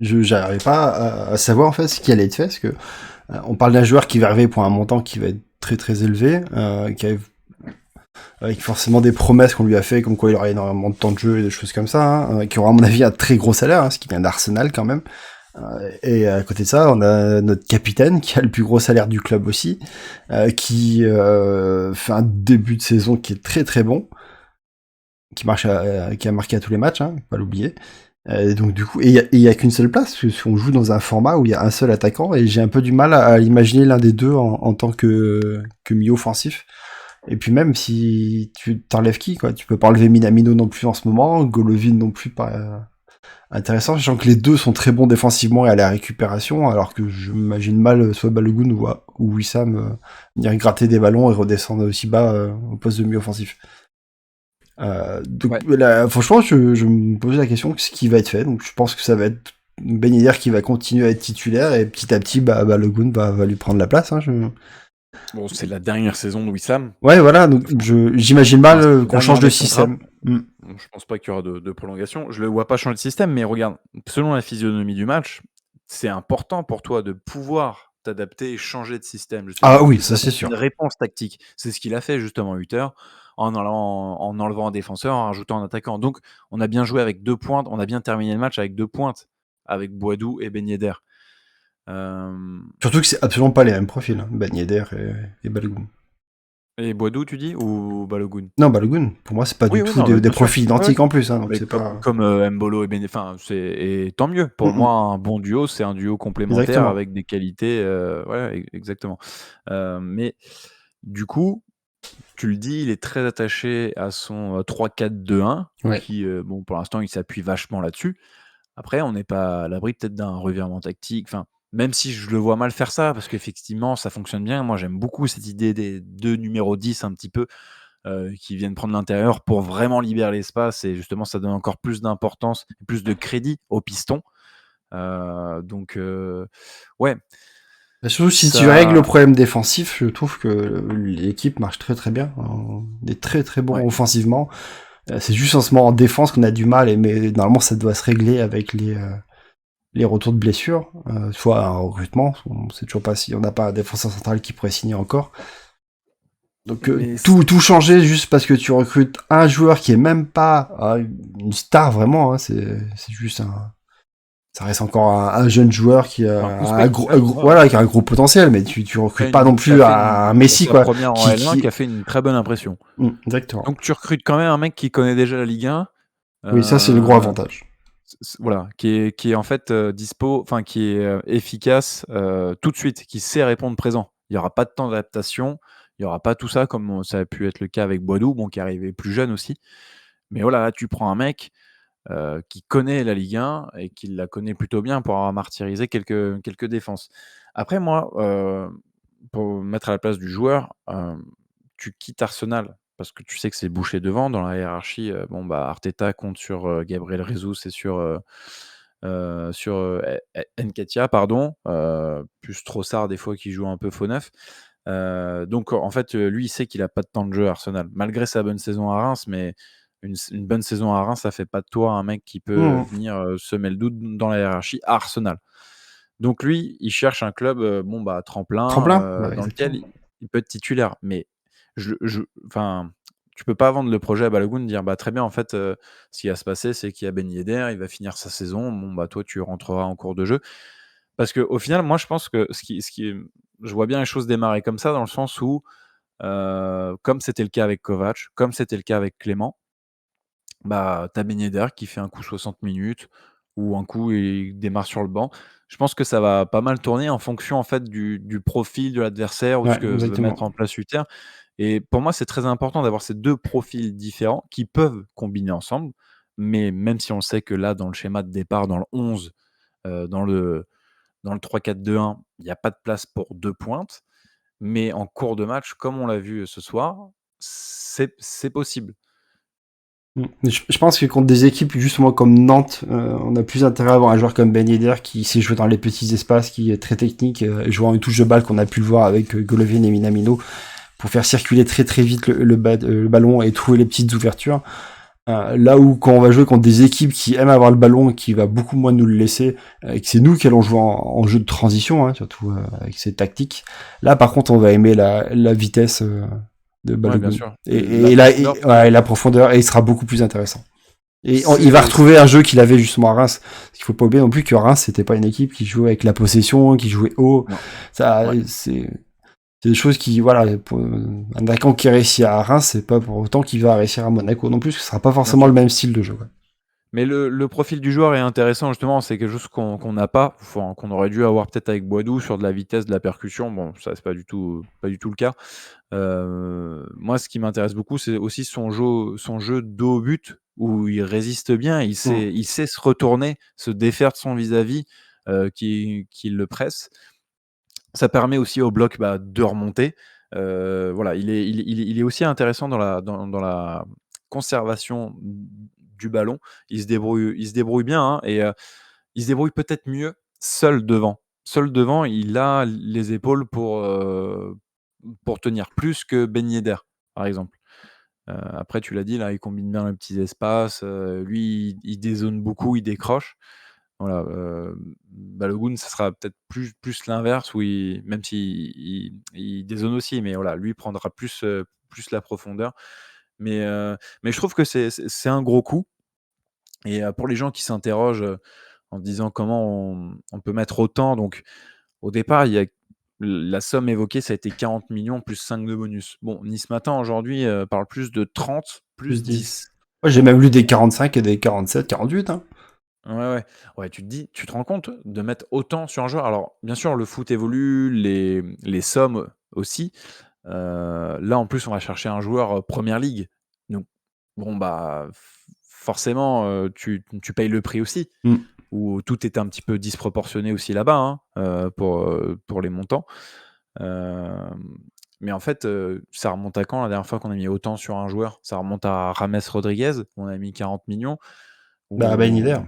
j'arrivais pas à savoir en fait ce qui allait être fait, parce que on parle d'un joueur qui va arriver pour un montant qui va être très très élevé, qui arrive avec forcément des promesses qu'on lui a fait, comme quoi il aurait énormément de temps de jeu et des choses comme ça, hein, qui aura à mon avis un très gros salaire, hein, ce qui vient d'Arsenal quand même. Et à côté de ça, on a notre capitaine qui a le plus gros salaire du club aussi, qui fait un début de saison qui est très très bon, qui a marqué à tous les matchs, hein, faut pas l'oublier. Donc du coup, il y a qu'une seule place, parce qu'on joue dans un format où il y a un seul attaquant, et j'ai un peu du mal à imaginer l'un des deux en tant que milieu offensif. Et puis même si tu t'enlèves qui, quoi, tu peux pas enlever Minamino non plus en ce moment, Golovin non plus pas intéressant, sachant que les deux sont très bons défensivement et à la récupération, alors que je m'imagine mal soit Balogun ou Wissam venir gratter des ballons et redescendre aussi bas au poste de milieu offensif. Donc Ouais. là, franchement, je me posais la question ce qui va être fait. Donc je pense que ça va être Ben Yedder qui va continuer à être titulaire et petit à petit, Balogun va lui prendre la place. Hein, Bon, c'est la dernière saison de Wissam. Ouais, voilà. Donc j'imagine mal Enfin, qu'on change de système. Je pense pas qu'il y aura de prolongation. Je le vois pas changer de système, mais regarde, selon la physionomie du match, c'est important pour toi de pouvoir t'adapter et changer de système, justement, Ah pour oui, que ça ça c'est fasse sûr. une réponse tactique. C'est ce qu'il a fait justement Hutter en enlevant un défenseur, en rajoutant un attaquant. Donc, on a bien joué avec 2 pointes, on a bien terminé le match avec 2 pointes, avec Boadou et Ben Yedder. Surtout que c'est absolument pas les mêmes profils, hein, Ben Yedder et Balogun. Et Boadou, tu dis, ou Balogun? Non, Balogun, pour moi, c'est pas du tout non, des bien sûr. profils identiques en plus. Hein, donc Mais c'est comme pas... Mbolo et enfin, et tant mieux. Pour moi, un bon duo, c'est un duo complémentaire Exactement. avec des qualités, ouais, exactement. Mais du coup, tu le dis, il est très attaché à son 3-4-2-1 Ouais. qui, bon, pour l'instant, il s'appuie vachement là-dessus. Après, on n'est pas à l'abri peut-être d'un revirement tactique. Enfin, même si je le vois mal faire ça, parce qu'effectivement, ça fonctionne bien. Moi, j'aime beaucoup cette idée des 2 numéros 10 un petit peu, qui viennent prendre l'intérieur pour vraiment libérer l'espace, et justement, ça donne encore plus d'importance, plus de crédit au piston. Donc, ouais, Surtout si tu ça règles le problème défensif, je trouve que l'équipe marche très très bien. On est très très bon ouais. offensivement. C'est juste en ce moment en défense qu'on a du mal, mais normalement ça doit se régler avec les retours de blessures, soit un recrutement. On sait toujours pas si on n'a pas un défenseur central qui pourrait signer encore. Donc Mais tout changer juste parce que tu recrutes un joueur qui est même pas une star vraiment, hein, c'est juste ça reste encore un jeune joueur qui a un prospect, voilà, qui a un gros potentiel, mais tu recrutes pas non plus un Messi, quoi. Première en L1 qui a fait une très bonne impression. Exactement. Donc tu recrutes quand même un mec qui connaît déjà la Ligue 1. Oui, ça c'est le gros avantage. Voilà, qui est en fait dispo, enfin qui est efficace tout de suite, qui sait répondre présent. Il y aura pas de temps d'adaptation, il y aura pas tout ça comme ça a pu être le cas avec Boadou, bon, qui est arrivé plus jeune aussi. Mais voilà, là tu prends un mec qui connaît la Ligue 1 et qui la connaît plutôt bien pour avoir martyrisé quelques défenses. Après moi, pour mettre à la place du joueur, tu quittes Arsenal parce que tu sais que c'est bouché devant dans la hiérarchie, bon, bah, Arteta compte sur, Gabriel Jesus et sur Nketiah, pardon, plus Trossard des fois qui joue un peu faux neuf. Donc en fait, lui, il sait qu'il a pas de temps de jeu à Arsenal, malgré sa bonne saison à Reims, mais une bonne saison à Reims, ça fait pas de toi un mec qui peut Mmh. venir, semer le doute dans la hiérarchie à Arsenal. Donc lui, il cherche un club, bon, bah, tremplin, Tremplin? Bah, dans exactement. lequel il peut être titulaire. Mais enfin, tu peux pas vendre le projet à Balogun, dire: «Bah, très bien, en fait, ce qui va se passer, c'est qu'il y a Ben Yedder, il va finir sa saison. Bon, bah, toi, tu rentreras en cours de jeu». Parce qu'au final, moi, je pense que je vois bien les choses démarrer comme ça, dans le sens où, comme c'était le cas avec Kovac, comme c'était le cas avec Clément, bah, tu as Ben Yedder qui fait un coup 60 minutes ou un coup il démarre sur le banc. Je pense que ça va pas mal tourner en fonction, en fait, du profil de l'adversaire ou de ce Ouais, que veut exactement. mettre en place Hutter. Et pour moi, c'est très important d'avoir ces 2 profils différents qui peuvent combiner ensemble. Mais même si on sait que là, dans le schéma de départ, dans le 11, dans le 3-4-2-1, il y a pas de place pour 2 pointes. Mais en cours de match, comme on l'a vu, ce soir, c'est possible. Je pense que contre des équipes justement comme Nantes, on a plus intérêt à avoir un joueur comme Ben Yedder qui sait jouer dans les petits espaces, qui est très technique, jouant une touche de balle qu'on a pu le voir avec Golovin et Minamino pour faire circuler très très vite le ballon et trouver les petites ouvertures. Là où quand on va jouer contre des équipes qui aiment avoir le ballon et qui va beaucoup moins nous le laisser, et que c'est nous qui allons jouer en jeu de transition, hein, surtout avec ces tactiques. Là par contre on va aimer la vitesse de Ouais, bien Balogun. sûr. La Et là, profondeur. ouais, la profondeur, et il sera beaucoup plus intéressant. Et il va C'est retrouver un jeu qu'il avait justement à Reims. Parce qu'il faut pas oublier non plus que Reims, c'était pas une équipe qui jouait avec la possession, qui jouait haut. Non. Ça, Ouais. c'est des choses qui, voilà, pour un attaquant qui réussit à Reims, c'est pas pour autant qu'il va réussir à Monaco non plus, ce sera pas Bien forcément sûr. le même style de jeu. Ouais. Mais le profil du joueur est intéressant justement, c'est quelque chose qu'on n'a pas, enfin, qu'on aurait dû avoir peut-être avec Boadou sur de la vitesse, de la percussion. Bon, ça c'est pas du tout le cas. Moi, ce qui m'intéresse beaucoup, c'est aussi son jeu dos au but où il résiste bien, il Mm. sait il sait se retourner, se défaire de son vis-à-vis, qui le presse. Ça permet aussi au bloc, bah, de remonter. Voilà, il est aussi intéressant dans la conservation du ballon. Il se débrouille bien, hein, et il se débrouille peut-être mieux seul devant. Seul devant, il a les épaules pour tenir plus que Ben Yedder, par exemple. Après tu l'as dit là, il combine bien les petits espaces, lui il dézone beaucoup, il décroche. Voilà, Balogun, ça sera peut-être plus l'inverse où même s'il il dézone aussi, mais voilà, lui prendra plus la profondeur. Mais je trouve que c'est un gros coup. Et pour les gens qui s'interrogent, en se disant: «Comment on peut mettre autant?» Donc au départ, il y a la somme évoquée, ça a été 40 millions plus 5 de bonus. Bon, Nice Matin aujourd'hui, parle plus de 30 Plus plus 10. 10. Moi, j'ai même lu des 45 et des 47, 48. Hein. Ouais, ouais. Ouais, tu te rends compte de mettre autant sur un joueur? Alors, bien sûr, le foot évolue, les sommes aussi. Là, en plus, on va chercher un joueur, Première Ligue. Donc bon, bah, forcément, tu payes le prix aussi. Mm. Où tout est un petit peu disproportionné aussi là-bas, hein, pour les montants. Hem, mais en fait, ça remonte à quand la dernière fois qu'on a mis autant sur un joueur? Ça remonte à Rames Rodriguez, où on a mis 40 millions. Bah, Ben Ou Yedder.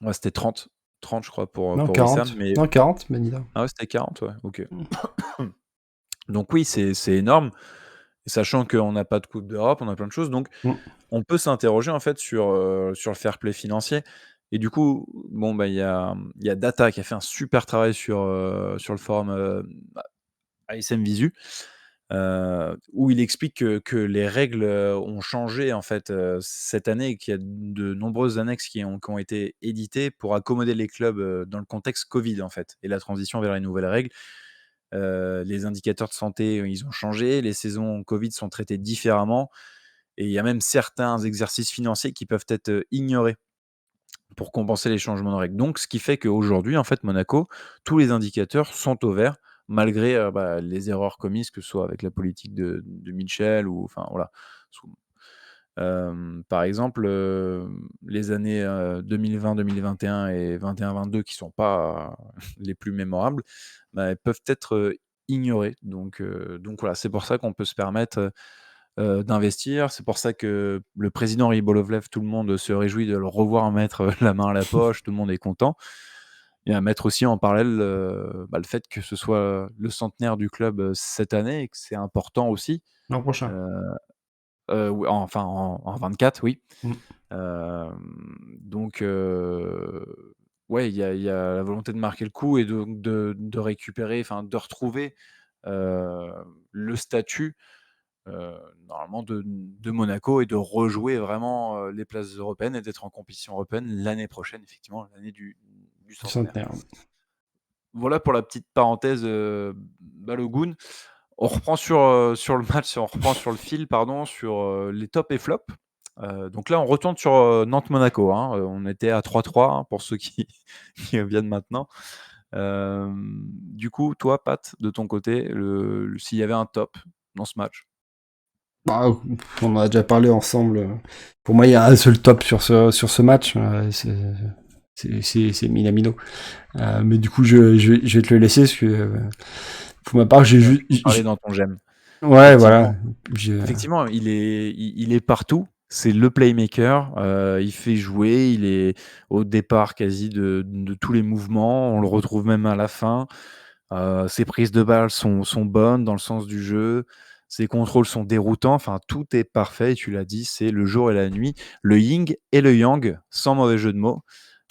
ouais, c'était 30 je crois Non, pour Wissam, 40. mais Non, 40, Ben Yedder. ah ouais, c'était 40, ouais, OK. Donc oui, c'est énorme, sachant qu'on n'a pas de coupe d'Europe, on a plein de choses, donc Mm. on peut s'interroger en fait sur le fair play financier. Et du coup, bon, bah, il y a Data qui a fait un super travail sur le forum, ASM Visu, où il explique que les règles, ont changé en fait, cette année, et qu'il y a de nombreuses annexes qui ont été éditées pour accommoder les clubs, dans le contexte Covid en fait et la transition vers les nouvelles règles. Les indicateurs de santé, ils ont changé, les saisons Covid sont traitées différemment, et il y a même certains exercices financiers qui peuvent être, ignorés pour compenser les changements de règles. Donc ce qui fait qu'aujourd'hui, en fait, Monaco, tous les indicateurs sont au vert malgré, bah, les erreurs commises, que ce soit avec la politique de Mitchell ou enfin voilà. Sous Par exemple, les années, 2020-2021 et 21-22 qui sont pas les plus mémorables, bah, elles peuvent être, ignoré. Donc voilà, c'est pour ça qu'on peut se permettre d'investir. C'est pour ça que le président Rybolovlev, tout le monde se réjouit de le revoir mettre la main à la poche, tout le monde est content. Et à mettre aussi en parallèle le fait que ce soit le centenaire du club cette année et que c'est important aussi. L'an prochain. Oui, enfin en 24, oui. Mm. Donc ouais, il y a la volonté de marquer le coup et de récupérer, enfin de retrouver le statut normalement de Monaco et de rejouer vraiment les places européennes et d'être en compétition européenne l'année prochaine, effectivement, l'année du centenaire. Voilà pour la petite parenthèse Balogun. On reprend sur le match, on reprend sur le fil, pardon, sur les tops et flops. Donc là, on retourne sur Nantes-Monaco. On était à 3-3 pour ceux qui viennent maintenant. Du coup, toi, Pat, de ton côté, s'il y avait un top dans ce match. Bah, on en a déjà parlé ensemble. Pour moi, il y a un seul top sur ce match. C'est Minamino. Mais du coup, je vais te le laisser parce que pour ma part, j'ai juste parler dans ton j'aime. Ouais, voilà. Effectivement, il est partout. C'est le playmaker. Il fait jouer. Il est au départ quasi de tous les mouvements. On le retrouve même à la fin. Ses prises de balles sont bonnes dans le sens du jeu. Ses contrôles sont déroutants. Enfin, tout est parfait. Et tu l'as dit, c'est le jour et la nuit. Le yin et le yang, sans mauvais jeu de mots,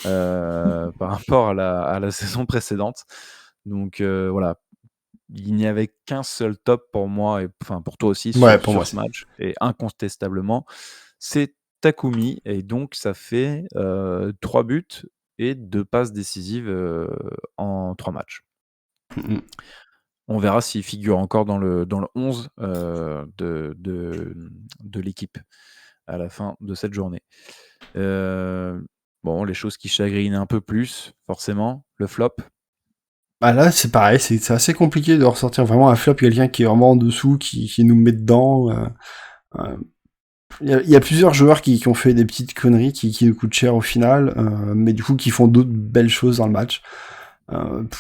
par rapport à la saison précédente. Donc voilà. Il n'y avait qu'un seul top pour moi, et enfin pour toi aussi, sur ce match, et incontestablement, c'est Takumi, et donc ça fait 3 buts et 2 passes décisives en 3 matchs. On verra s'il figure encore dans le 11 de l'équipe à la fin de cette journée. Bon, les choses qui chagrinent un peu plus, forcément, le flop. Bah là, c'est pareil, c'est assez compliqué de ressortir vraiment un flop, quelqu'un qui est vraiment en dessous, qui nous met dedans. Il y a plusieurs joueurs qui ont fait des petites conneries qui nous coûtent cher au final, mais du coup qui font d'autres belles choses dans le match.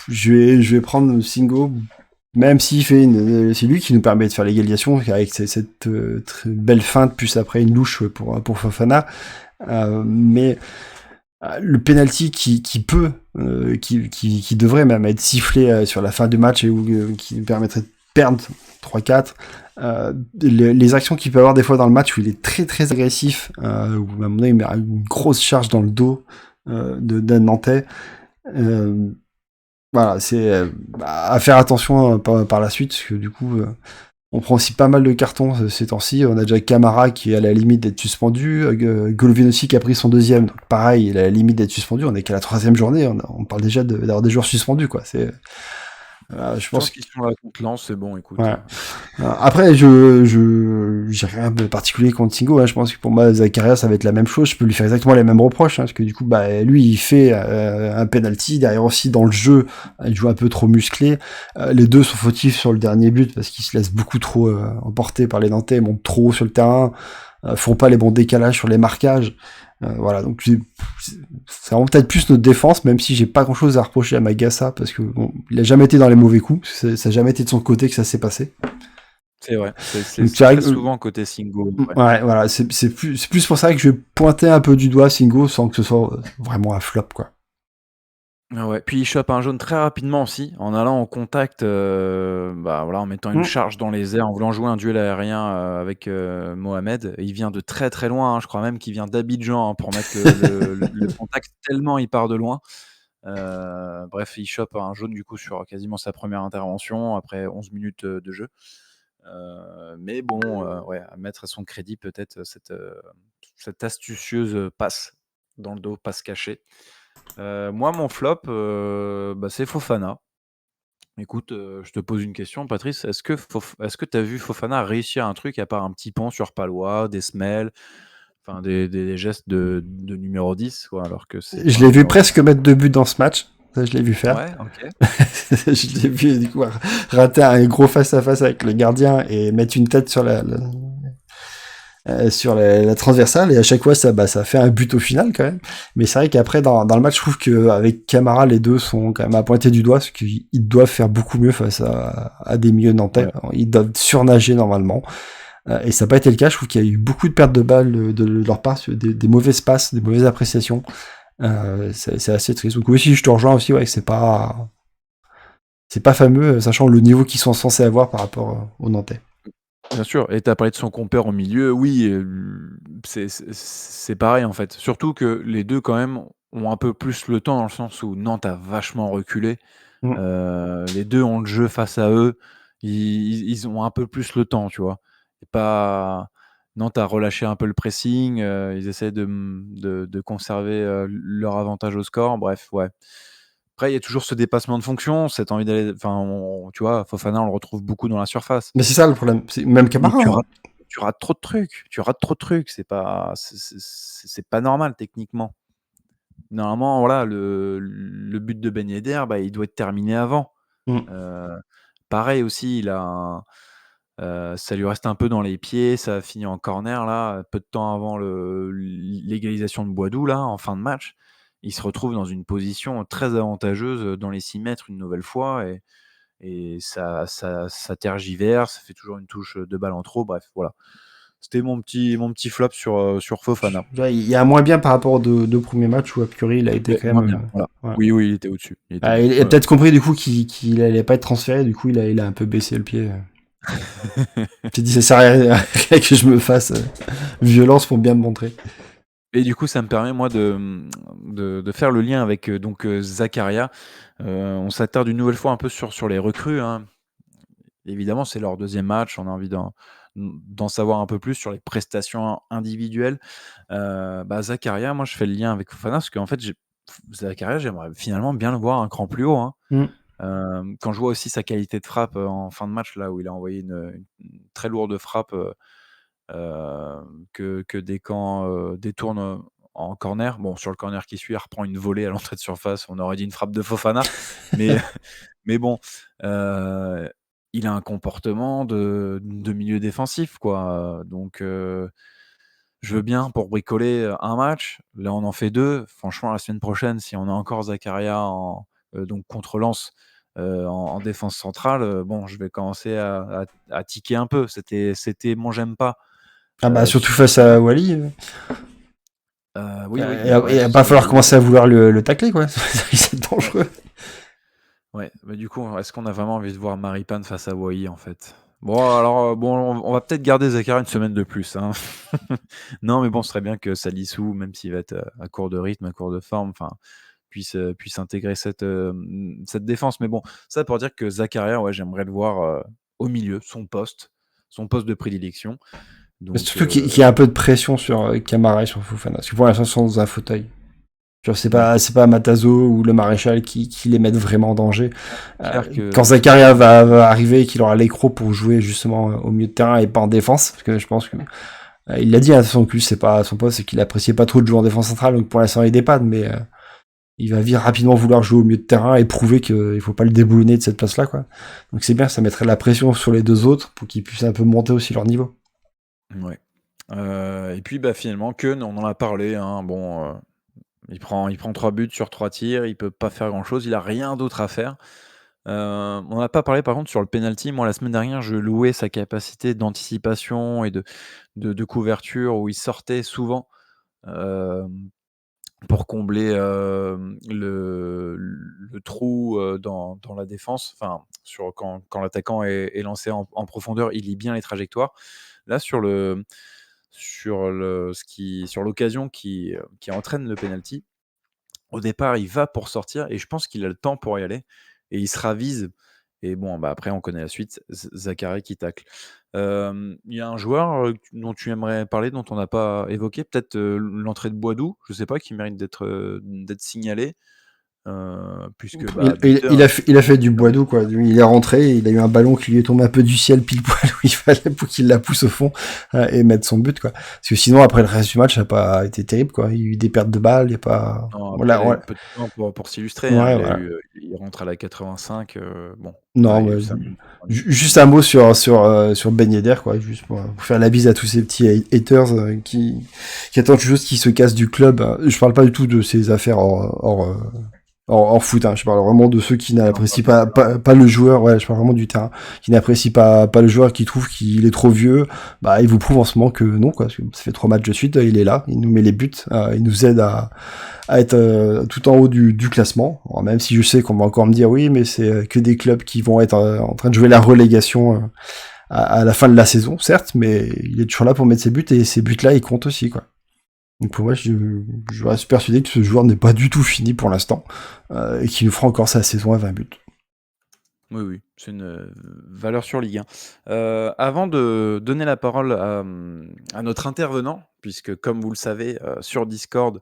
Je vais prendre Singo, même s'il fait c'est lui qui nous permet de faire l'égalisation avec cette belle feinte, plus après une louche pour Fofana. Mais le penalty qui devrait même être sifflé sur la fin du match et qui nous permettrait de perdre 3-4. Les actions qu'il peut avoir des fois dans le match où il est très très agressif, où à un moment donné il met une grosse charge dans le dos d'un Nantais. Voilà, c'est à faire attention par la suite, parce que du coup on prend aussi pas mal de cartons ces temps-ci. On a déjà Camara qui est à la limite d'être suspendu, Golovin aussi qui a pris son deuxième, donc pareil, il est à la limite d'être suspendu. On est qu'à la 3e journée, on parle déjà d'avoir des joueurs suspendus, quoi. C'est je pense qu'ils sont là contre Lens, c'est bon, écoute. Ouais. Après, j'ai rien de particulier contre Singo, hein. Je pense que pour moi, Zakaria, ça va être la même chose. Je peux lui faire exactement les mêmes reproches, hein, parce que du coup, lui, il fait un penalty. Derrière aussi, dans le jeu, il joue un peu trop musclé. Les deux sont fautifs sur le dernier but, parce qu'ils se laissent beaucoup trop emporter par les Nantais, ils montent trop haut sur le terrain, font pas les bons décalages sur les marquages. Voilà, donc c'est vraiment peut-être plus notre défense, même si j'ai pas grand chose à reprocher à Magassa, parce que bon, il a jamais été dans les mauvais coups, ça a jamais été de son côté que ça s'est passé. C'est vrai, c'est très souvent côté Singo. Ouais, voilà, c'est plus pour ça que je vais pointer un peu du doigt Singo sans que ce soit vraiment un flop, quoi. Ouais, puis il chope un jaune très rapidement aussi, en allant en contact, en mettant une charge dans les airs, en voulant jouer un duel aérien avec Mohamed. Il vient de très très loin, je crois même qu'il vient d'Abidjan pour mettre le contact, tellement il part de loin. Bref, il chope un jaune du coup sur quasiment sa première intervention, après 11 minutes de jeu. Mais bon, à mettre à son crédit peut-être cette astucieuse passe dans le dos, passe cachée. Moi, mon flop, c'est Fofana. Écoute, je te pose une question, Patrice. Est-ce que tu as vu Fofana réussir un truc à part un petit pont sur Palois, des semelles, enfin des gestes de numéro 10, quoi, alors que c'est. Je l'ai vu presque mettre 2 buts dans ce match. Ça, je l'ai vu faire. Ouais, ok. Je l'ai vu, du coup, rater un gros face-à-face avec le gardien et mettre une tête sur sur la transversale, et à chaque fois ça fait un but au final quand même. Mais c'est vrai qu'après dans le match, je trouve qu'avec Camara, les deux sont quand même à pointer du doigt, parce qu'ils doivent faire beaucoup mieux face à des milieux nantais. Ouais. Ils doivent surnager normalement. Et ça n'a pas été le cas. Je trouve qu'il y a eu beaucoup de pertes de balles de leur part, des mauvaises passes, des mauvaises appréciations. C'est assez triste. Donc oui, si je te rejoins aussi, ouais, c'est pas fameux, sachant le niveau qu'ils sont censés avoir par rapport aux Nantais. Bien sûr, et tu as parlé de son compère au milieu, oui, c'est pareil en fait. Surtout que les 2 quand même ont un peu plus le temps dans le sens où Nantes a vachement reculé. Mm. Les 2 ont le jeu face à eux, ils ont un peu plus le temps, tu vois? Et pas Nantes a relâché un peu le pressing, ils essaient de conserver, leur avantage au score, bref, ouais. Après, il y a toujours ce dépassement de fonction, cette envie d'aller enfin, tu vois, Fofana, on le retrouve beaucoup dans la surface. Mais c'est ça le problème. Même Mais Camara, hein. tu rates trop de trucs, c'est pas c'est pas normal techniquement. Normalement, voilà, le but de Ben Yedder, bah, il doit être terminé avant. Mm. Heu, Pareil aussi, il a un ça lui reste un peu dans les pieds, ça a fini en corner là, peu de temps avant l'égalisation de Boidou là, en fin de match. Il se retrouve dans une position très avantageuse, dans les 6 mètres une nouvelle fois et ça tergiverse, ça fait toujours une touche, de balle en trop, bref, voilà. C'était mon petit flop sur Fofana. Tu vois, il y a un moins bien par rapport aux deux premiers matchs où a priori il a été Ouais, quand moins même. bien, voilà. Ouais. Oui, oui, il était au-dessus, Il a ouais. peut-être compris du coup qu'il allait pas être transféré, du coup il a un peu baissé le pied. Il s'est dit ça sert à rien que je me fasse violence pour bien me montrer. Et du coup, ça me permet moi de faire le lien avec, donc Zakaria. On s'attarde une nouvelle fois un peu sur les recrues, hein. Évidemment, c'est leur 2e match, on a envie d'en savoir un peu plus sur les prestations individuelles. Zakaria, moi je fais le lien avec Fofana parce qu'en fait Zakaria, j'aimerais finalement bien le voir un cran plus haut, hein. Mm. Quand je vois aussi sa qualité de frappe, en fin de match là où il a envoyé une très lourde frappe, que Descamps, détourne, en corner. Bon, sur le corner qui suit, il reprend une volée à l'entrée de surface, on aurait dit une frappe de Fofana, mais mais bon, heu, il a un comportement de milieu défensif quoi, donc je veux bien pour bricoler, un match. Là, on en fait 2. Franchement, la semaine prochaine, si on a encore Zakaria donc contre Lens, en défense centrale, bon, je vais commencer à tiquer un peu. C'était mon j'aime pas, Ah bah surtout sur face à Wally. oui, oui, Il ouais, va pas falloir commencer à vouloir le tacler quoi. C'est ouais, dangereux. ouais, mais du coup, est-ce qu'on a vraiment envie de voir Maripane face à Wai, en fait? Bon, alors, bon, on va peut-être garder Zakaria une semaine de plus, hein. Non, mais bon, ce serait bien que Salissou, même s'il va être, à court de rythme, à court de forme, enfin, puisse intégrer cette défense. Mais bon, ça pour dire que Zakaria, ouais, j'aimerais le voir, au milieu, son poste de prédilection. Mais Donc, surtout qu'il y a un peu de pression sur Camara et sur Fofana. Parce que pour l'instant, ils sont dans un fauteuil. Genre, ouais, c'est pas Matazo ou le Maréchal qui les mettent vraiment en danger. clair que Quand Zakaria va arriver et qu'il aura l'écro pour jouer justement au milieu de terrain et pas en défense, parce que je pense que il l'a dit à son cul, c'est pas son poste, c'est qu'il appréciait pas trop de jouer en défense centrale, donc pour l'instant il dépanne, mais il va rapidement vouloir jouer au milieu de terrain et prouver qu'il faut pas le déboulonner de cette place-là, quoi. Donc c'est bien, ça mettrait de la pression sur les deux autres pour qu'ils puissent un peu monter aussi leur niveau. ouais. Et puis, finalement, Keun, on en a parlé, hein, bon, il prend 3 buts sur 3 tirs, il peut pas faire grand-chose, il a rien d'autre à faire. On n'a pas parlé par contre sur le penalty. Moi, la semaine dernière, je louais sa capacité d'anticipation et de couverture où il sortait souvent, hem, pour combler, le trou, dans la défense. Enfin, quand l'attaquant est lancé en profondeur, il lit bien les trajectoires. Là, sur l'occasion qui entraîne le penalty, au départ, il va pour sortir et je pense qu'il a le temps pour y aller et il se ravise et bon, après on connaît la suite, Zakaria qui tacle. Il y a un joueur, dont tu aimerais parler, dont on n'a pas évoqué, peut-être, l'entrée de Boidou, je sais pas, qui mérite d'être signalé. puisque bah, buteur, Il a fait du bois doux, quoi. Il est rentré, il a eu un ballon qui lui est tombé un peu du ciel pile poil où il fallait pour qu'il la pousse au fond et mettre son but, quoi. Parce que sinon, après le reste du match, ça n'a pas été terrible, quoi. Il y a eu des pertes de balles, il n'y a pas... non, après, il Voilà, a eu ouais. peu de temps pour s'illustrer, hein. Ouais, voilà. Il rentre à la 85. Bon, Non, voilà, il a ouais, eu 5 minutes. juste un mot sur Ben Yedder, quoi, juste pour faire la bise à tous ces petits haters qui attendent juste qu'il se casse du club. Je parle pas du tout de ses affaires hors foot, hein. Je parle vraiment de ceux qui n'apprécient pas le joueur, ouais, je parle vraiment du terrain, qui n'apprécient pas le joueur, qui trouvent qu'il est trop vieux. Bah, il vous prouve en ce moment que non, quoi, parce que ça fait 3 matchs de suite, il est là, il nous met les buts, il nous aide à être tout en haut du classement. Alors, même si je sais qu'on va encore me dire oui, mais c'est que des clubs qui vont être en train de jouer la relégation à la fin de la saison, certes, mais il est toujours là pour mettre ses buts, et ces buts-là, ils comptent aussi, quoi. Donc pour moi, je reste persuadé que ce joueur n'est pas du tout fini pour l'instant, et qu'il nous fera encore sa saison à 20 buts. Oui, oui, c'est une valeur sur Ligue 1. Avant de donner la parole à notre intervenant, puisque comme vous le savez, sur Discord,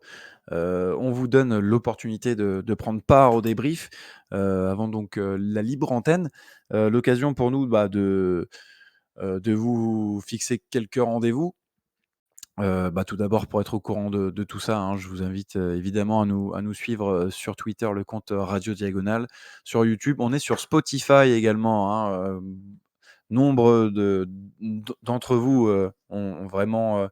on vous donne l'opportunité de prendre part au débrief, avant donc la libre antenne. L'occasion pour nous de vous fixer quelques rendez-vous. Tout d'abord, pour être au courant de tout ça, hein, je vous invite évidemment à nous suivre sur Twitter, le compte Radio Diagonale, sur YouTube. On est sur Spotify également, hein. Nombre d'entre vous ont vraiment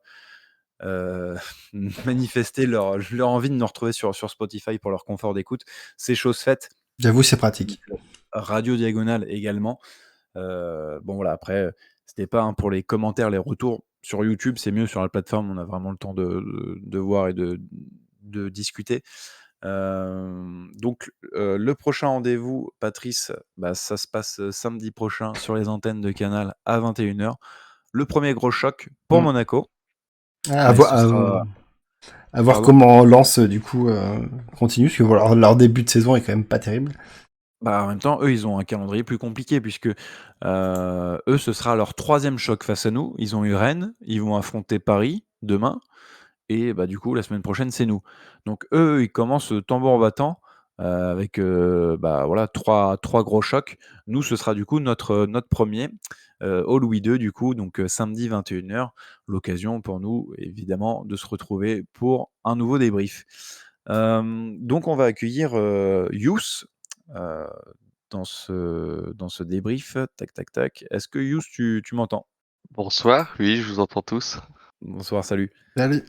manifesté leur envie de nous retrouver sur Spotify pour leur confort d'écoute. C'est chose faite. J'avoue, c'est pratique. Radio Diagonale également. Bon voilà, après, n'hésitez pas, hein, pour les commentaires, les retours. Sur YouTube, c'est mieux, sur la plateforme, on a vraiment le temps de voir et de discuter. Donc, le prochain rendez-vous, Patrice, ça se passe samedi prochain sur les antennes de Canal à 21h. Le premier gros choc pour Monaco. À Mais voir, ce sera- à voir Pardon. comment Lens, du coup, continue, parce que voilà, leur début de saison est quand même pas terrible. En même temps, eux, ils ont un calendrier plus compliqué, puisque eux, ce sera leur 3e choc face à nous. Ils ont eu Rennes, ils vont affronter Paris demain, et du coup, la semaine prochaine, c'est nous. Donc eux, ils commencent tambour battant, avec voilà, trois gros chocs. Nous, ce sera du coup notre premier, au Louis II, du coup, donc samedi 21h. L'occasion pour nous, évidemment, de se retrouver pour un nouveau débrief. Donc on va accueillir Yous dans ce débrief. Tac, tac, tac. Est-ce que Yous, tu m'entends? Bonsoir, oui, je vous entends tous. Bonsoir, salut. Salut.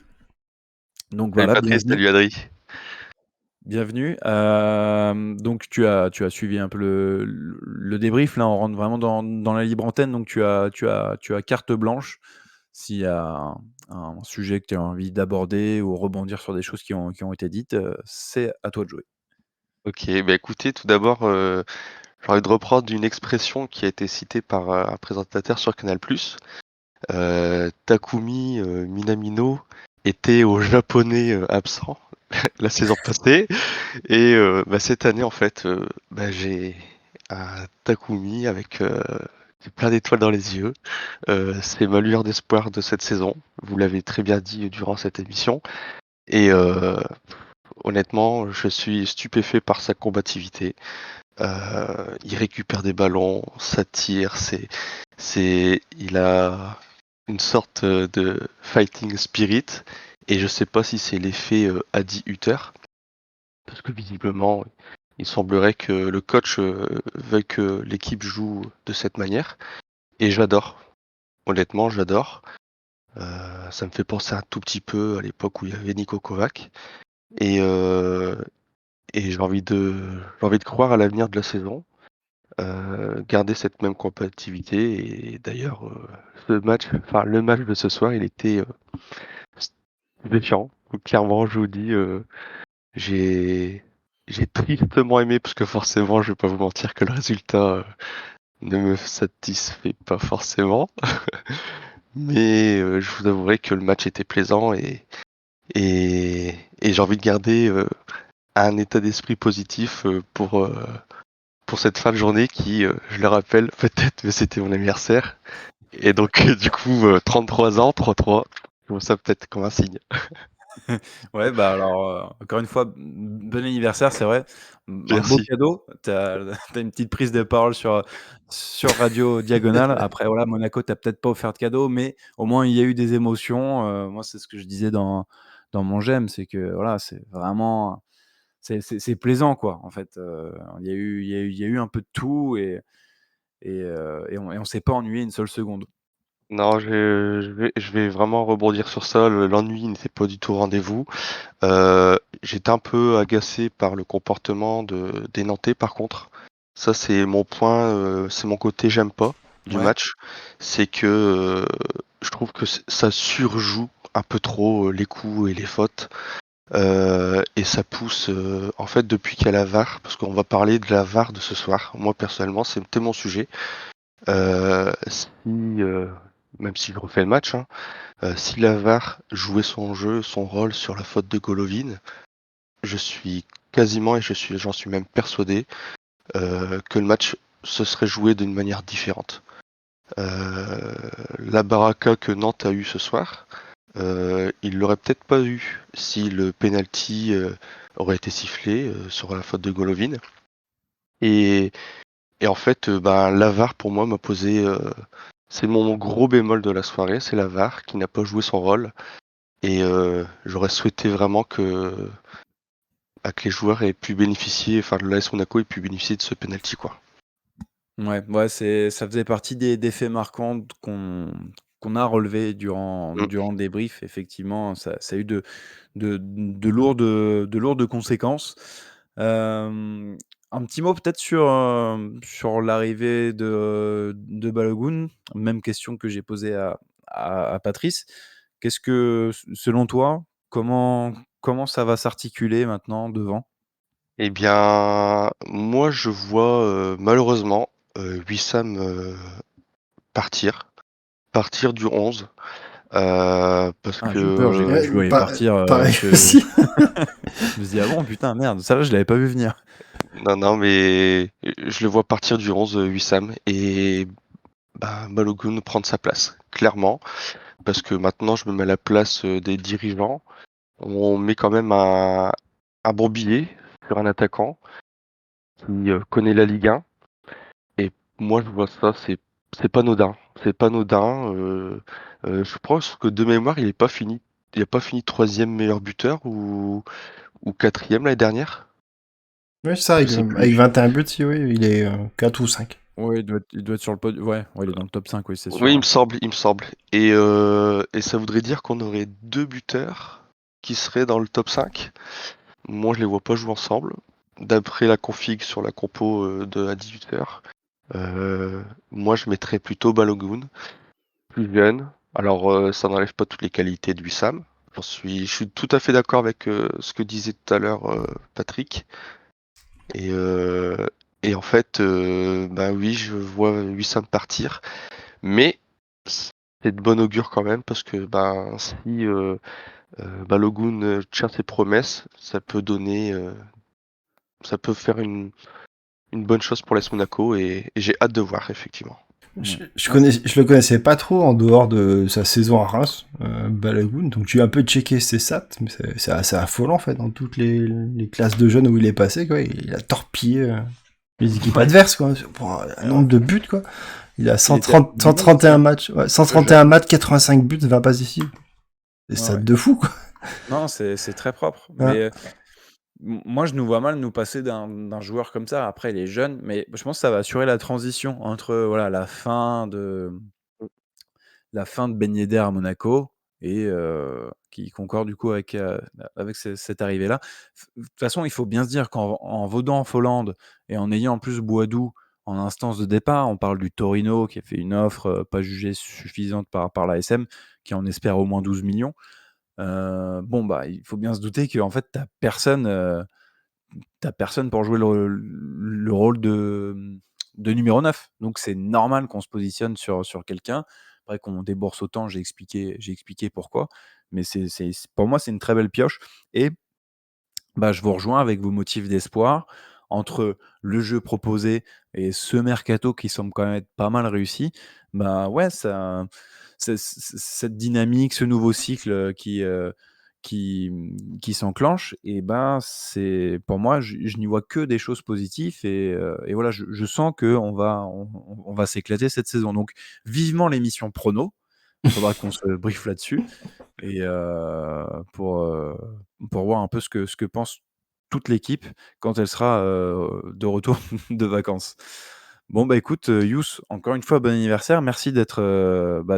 Donc Salut voilà, Patrice, bienvenue. salut Adri. Bienvenue. Donc tu as suivi un peu le débrief. Là, on rentre vraiment dans la libre antenne. Donc tu as carte blanche. S'il y a un sujet que tu as envie d'aborder ou rebondir sur des choses qui ont été dites, c'est à toi de jouer. Ok, écoutez, tout d'abord, j'ai envie de reprendre une expression qui a été citée par un présentateur sur Canal+. Takumi Minamino était au japonais absent la saison passée. Et cette année, en fait, j'ai un Takumi avec plein d'étoiles dans les yeux. C'est ma lueur d'espoir de cette saison. Vous l'avez très bien dit durant cette émission. Et honnêtement, je suis stupéfait par sa combativité. Il récupère des ballons, ça tire, il a une sorte de fighting spirit. Et je sais pas si c'est l'effet Adi Hutter, parce que visiblement, il semblerait que le coach veuille que l'équipe joue de cette manière. Et j'adore. Honnêtement, j'adore. Ça me fait penser un tout petit peu à l'époque où il y avait Niko Kovac. Et j'ai envie de croire à l'avenir de la saison. Garder cette même compatibilité. Et d'ailleurs, le match de ce soir, il était stupéfiant. Clairement, je vous dis, j'ai tristement aimé, parce que forcément, je vais pas vous mentir que le résultat ne me satisfait pas forcément. Mais je vous avouerai que le match était plaisant et j'ai envie de garder un état d'esprit positif pour cette fin de journée qui, je le rappelle, peut-être, mais c'était mon anniversaire. Et donc, du coup, 33 ans, 3-3, je vois ça peut-être comme un signe. Ouais, bah, alors, encore une fois, bon anniversaire, c'est vrai. Un beau Merci. cadeau. Tu as une petite prise de parole sur Radio Diagonale. Après, voilà, Monaco t'a peut-être pas offert de cadeau, mais au moins il y a eu des émotions. Moi, c'est ce que je disais dans mon j'aime, c'est que, voilà, c'est vraiment c'est plaisant, quoi, en fait. Il y a eu un peu de tout et on s'est pas ennuyé une seule seconde. Non, je vais vraiment rebondir sur ça. L'ennui n'était pas du tout au rendez-vous. J'étais un peu agacé par le comportement des Nantais, par contre. Ça, c'est mon point, c'est mon côté j'aime pas du Ouais. match. C'est que je trouve que ça surjoue un peu trop les coups et les fautes. Et ça pousse, en fait, depuis qu'il y a la VAR, parce qu'on va parler de la VAR de ce soir. Moi, personnellement, c'était mon sujet. Si, même si je refais le match, hein, si la VAR jouait son jeu, son rôle sur la faute de Golovin, je suis quasiment et j'en suis même persuadé que le match se serait joué d'une manière différente. La baraka que Nantes a eu ce soir, il l'aurait peut-être pas eu si le penalty aurait été sifflé sur la faute de Golovin. Et, et en fait, la VAR pour moi m'a posé, c'est mon gros bémol de la soirée, c'est la VAR qui n'a pas joué son rôle. Et j'aurais souhaité vraiment que les joueurs aient pu bénéficier, enfin l'AS Monaco ait pu bénéficier de ce penalty, quoi. Ouais, ça faisait partie des faits marquants qu'on a relevés durant Mm. durant le débrief. Effectivement, ça a eu de lourdes conséquences. Un petit mot peut-être sur l'arrivée de Balogun. Même question que j'ai posée à Patrice. Qu'est-ce que, selon toi, comment ça va s'articuler maintenant devant? Eh bien, moi je vois malheureusement Wissam partir du 11, parce Ah, j'ai eu peur, j'ai cru que que tu voyais partir, Pareil je aussi. je me suis dit: «Ah bon, putain, merde, ça là je l'avais pas vu venir». non, non, mais je le vois partir du 11, Wissam, et Balogun prendre sa place, clairement, parce que maintenant je me mets à la place des dirigeants. On met quand même un bon billet sur un attaquant qui connaît la Ligue 1. Et moi, je vois ça, c'est pas anodin. C'est pas anodin. Je pense que de mémoire, il a pas fini troisième meilleur buteur ou quatrième l'année dernière. Ouais, c'est ça, Je avec, sais avec plus. 21 buts, si, oui, il est 4 ou 5. Ouais, il doit être sur le pod ouais, ouais, il est dans le top 5, oui, c'est Oui, sûr, il ouais. me semble, il me semble. Et ça voudrait dire qu'on aurait deux buteurs qui seraient dans le top 5. Moi, je les vois pas jouer ensemble. D'après la config sur la compo à 18h. Moi, je mettrais plutôt Balogun, plus jeune. Alors, ça n'enlève pas toutes les qualités de Wissam. Je suis tout à fait d'accord avec ce que disait tout à l'heure Patrick. Et, euh, et en fait, oui, je vois Wissam partir, mais c'est de bon augure quand même parce que si Balogun tient ses promesses, ça peut faire une bonne chose pour l'AS Monaco et j'ai hâte de voir effectivement. Ouais. Je Non, c'est le connaissais pas trop en dehors de sa saison à Reims, Balagoun, donc j'ai un peu checké ses stats, mais c'est assez affolant en fait, dans toutes les classes de jeunes où il est passé, quoi. Il a torpillé les équipes ouais, adverses, quoi. Pour un nombre ouais, de buts, quoi. Il a il était à 130, Dijon aussi, 131 hein, matchs, ouais, le 131 jeune. matchs, 85 buts, 20 passes ici. Des Ouais, stats ouais. de fou, quoi. Non, c'est très propre, mais Hein. moi, je nous vois mal nous passer d'un joueur comme ça. Après, il est jeune, mais je pense que ça va assurer la transition entre, voilà, la fin de Ben Yedder à Monaco et qui concorde du coup avec cette arrivée-là. De toute façon, il faut bien se dire qu'en vaudant Folland et en ayant en plus Boadou en instance de départ, on parle du Torino qui a fait une offre pas jugée suffisante par l'ASM, qui en espère au moins 12 millions. Bon, il faut bien se douter qu'en fait, t'as personne pour jouer le rôle de numéro 9. Donc c'est normal qu'on se positionne sur quelqu'un. Après qu'on débourse autant, j'ai expliqué pourquoi. Mais pour moi, c'est une très belle pioche. Et je vous rejoins avec vos motifs d'espoir entre le jeu proposé et ce mercato qui semble quand même être pas mal réussi. Ouais, ça, cette dynamique, ce nouveau cycle qui s'enclenche, et ben, c'est pour moi, je n'y vois que des choses positives, et voilà, je sens qu'on va s'éclater cette saison. Donc vivement l'émission prono. Il faudra qu'on se briefe là-dessus, et pour voir un peu ce que pense toute l'équipe quand elle sera de retour de vacances. Bon, bah écoute, Youss, encore une fois, bon anniversaire. Merci d'être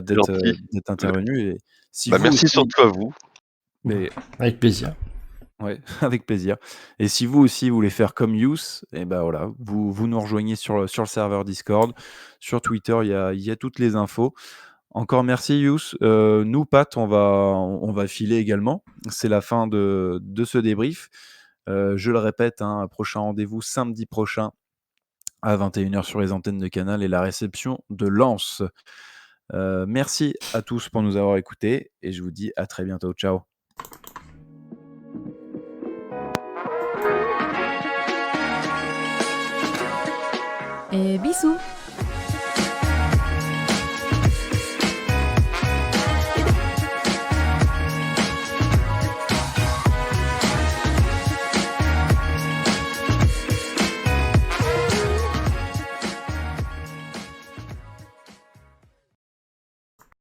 Gentil. intervenu. Et si Bah, vous merci aussi, surtout à vous. mais Avec plaisir. ouais, avec plaisir. Et si vous aussi voulez faire comme Youss, et ben voilà, vous nous rejoignez sur le serveur Discord, sur Twitter, il y a toutes les infos. Encore merci Youss. Nous, Pat, on va filer également. C'est la fin de ce débrief. Je le répète, hein, prochain rendez-vous samedi prochain à 21h sur les antennes de Canal et la réception de Lens. Merci à tous pour nous avoir écoutés et je vous dis à très bientôt. Ciao. Et bisous.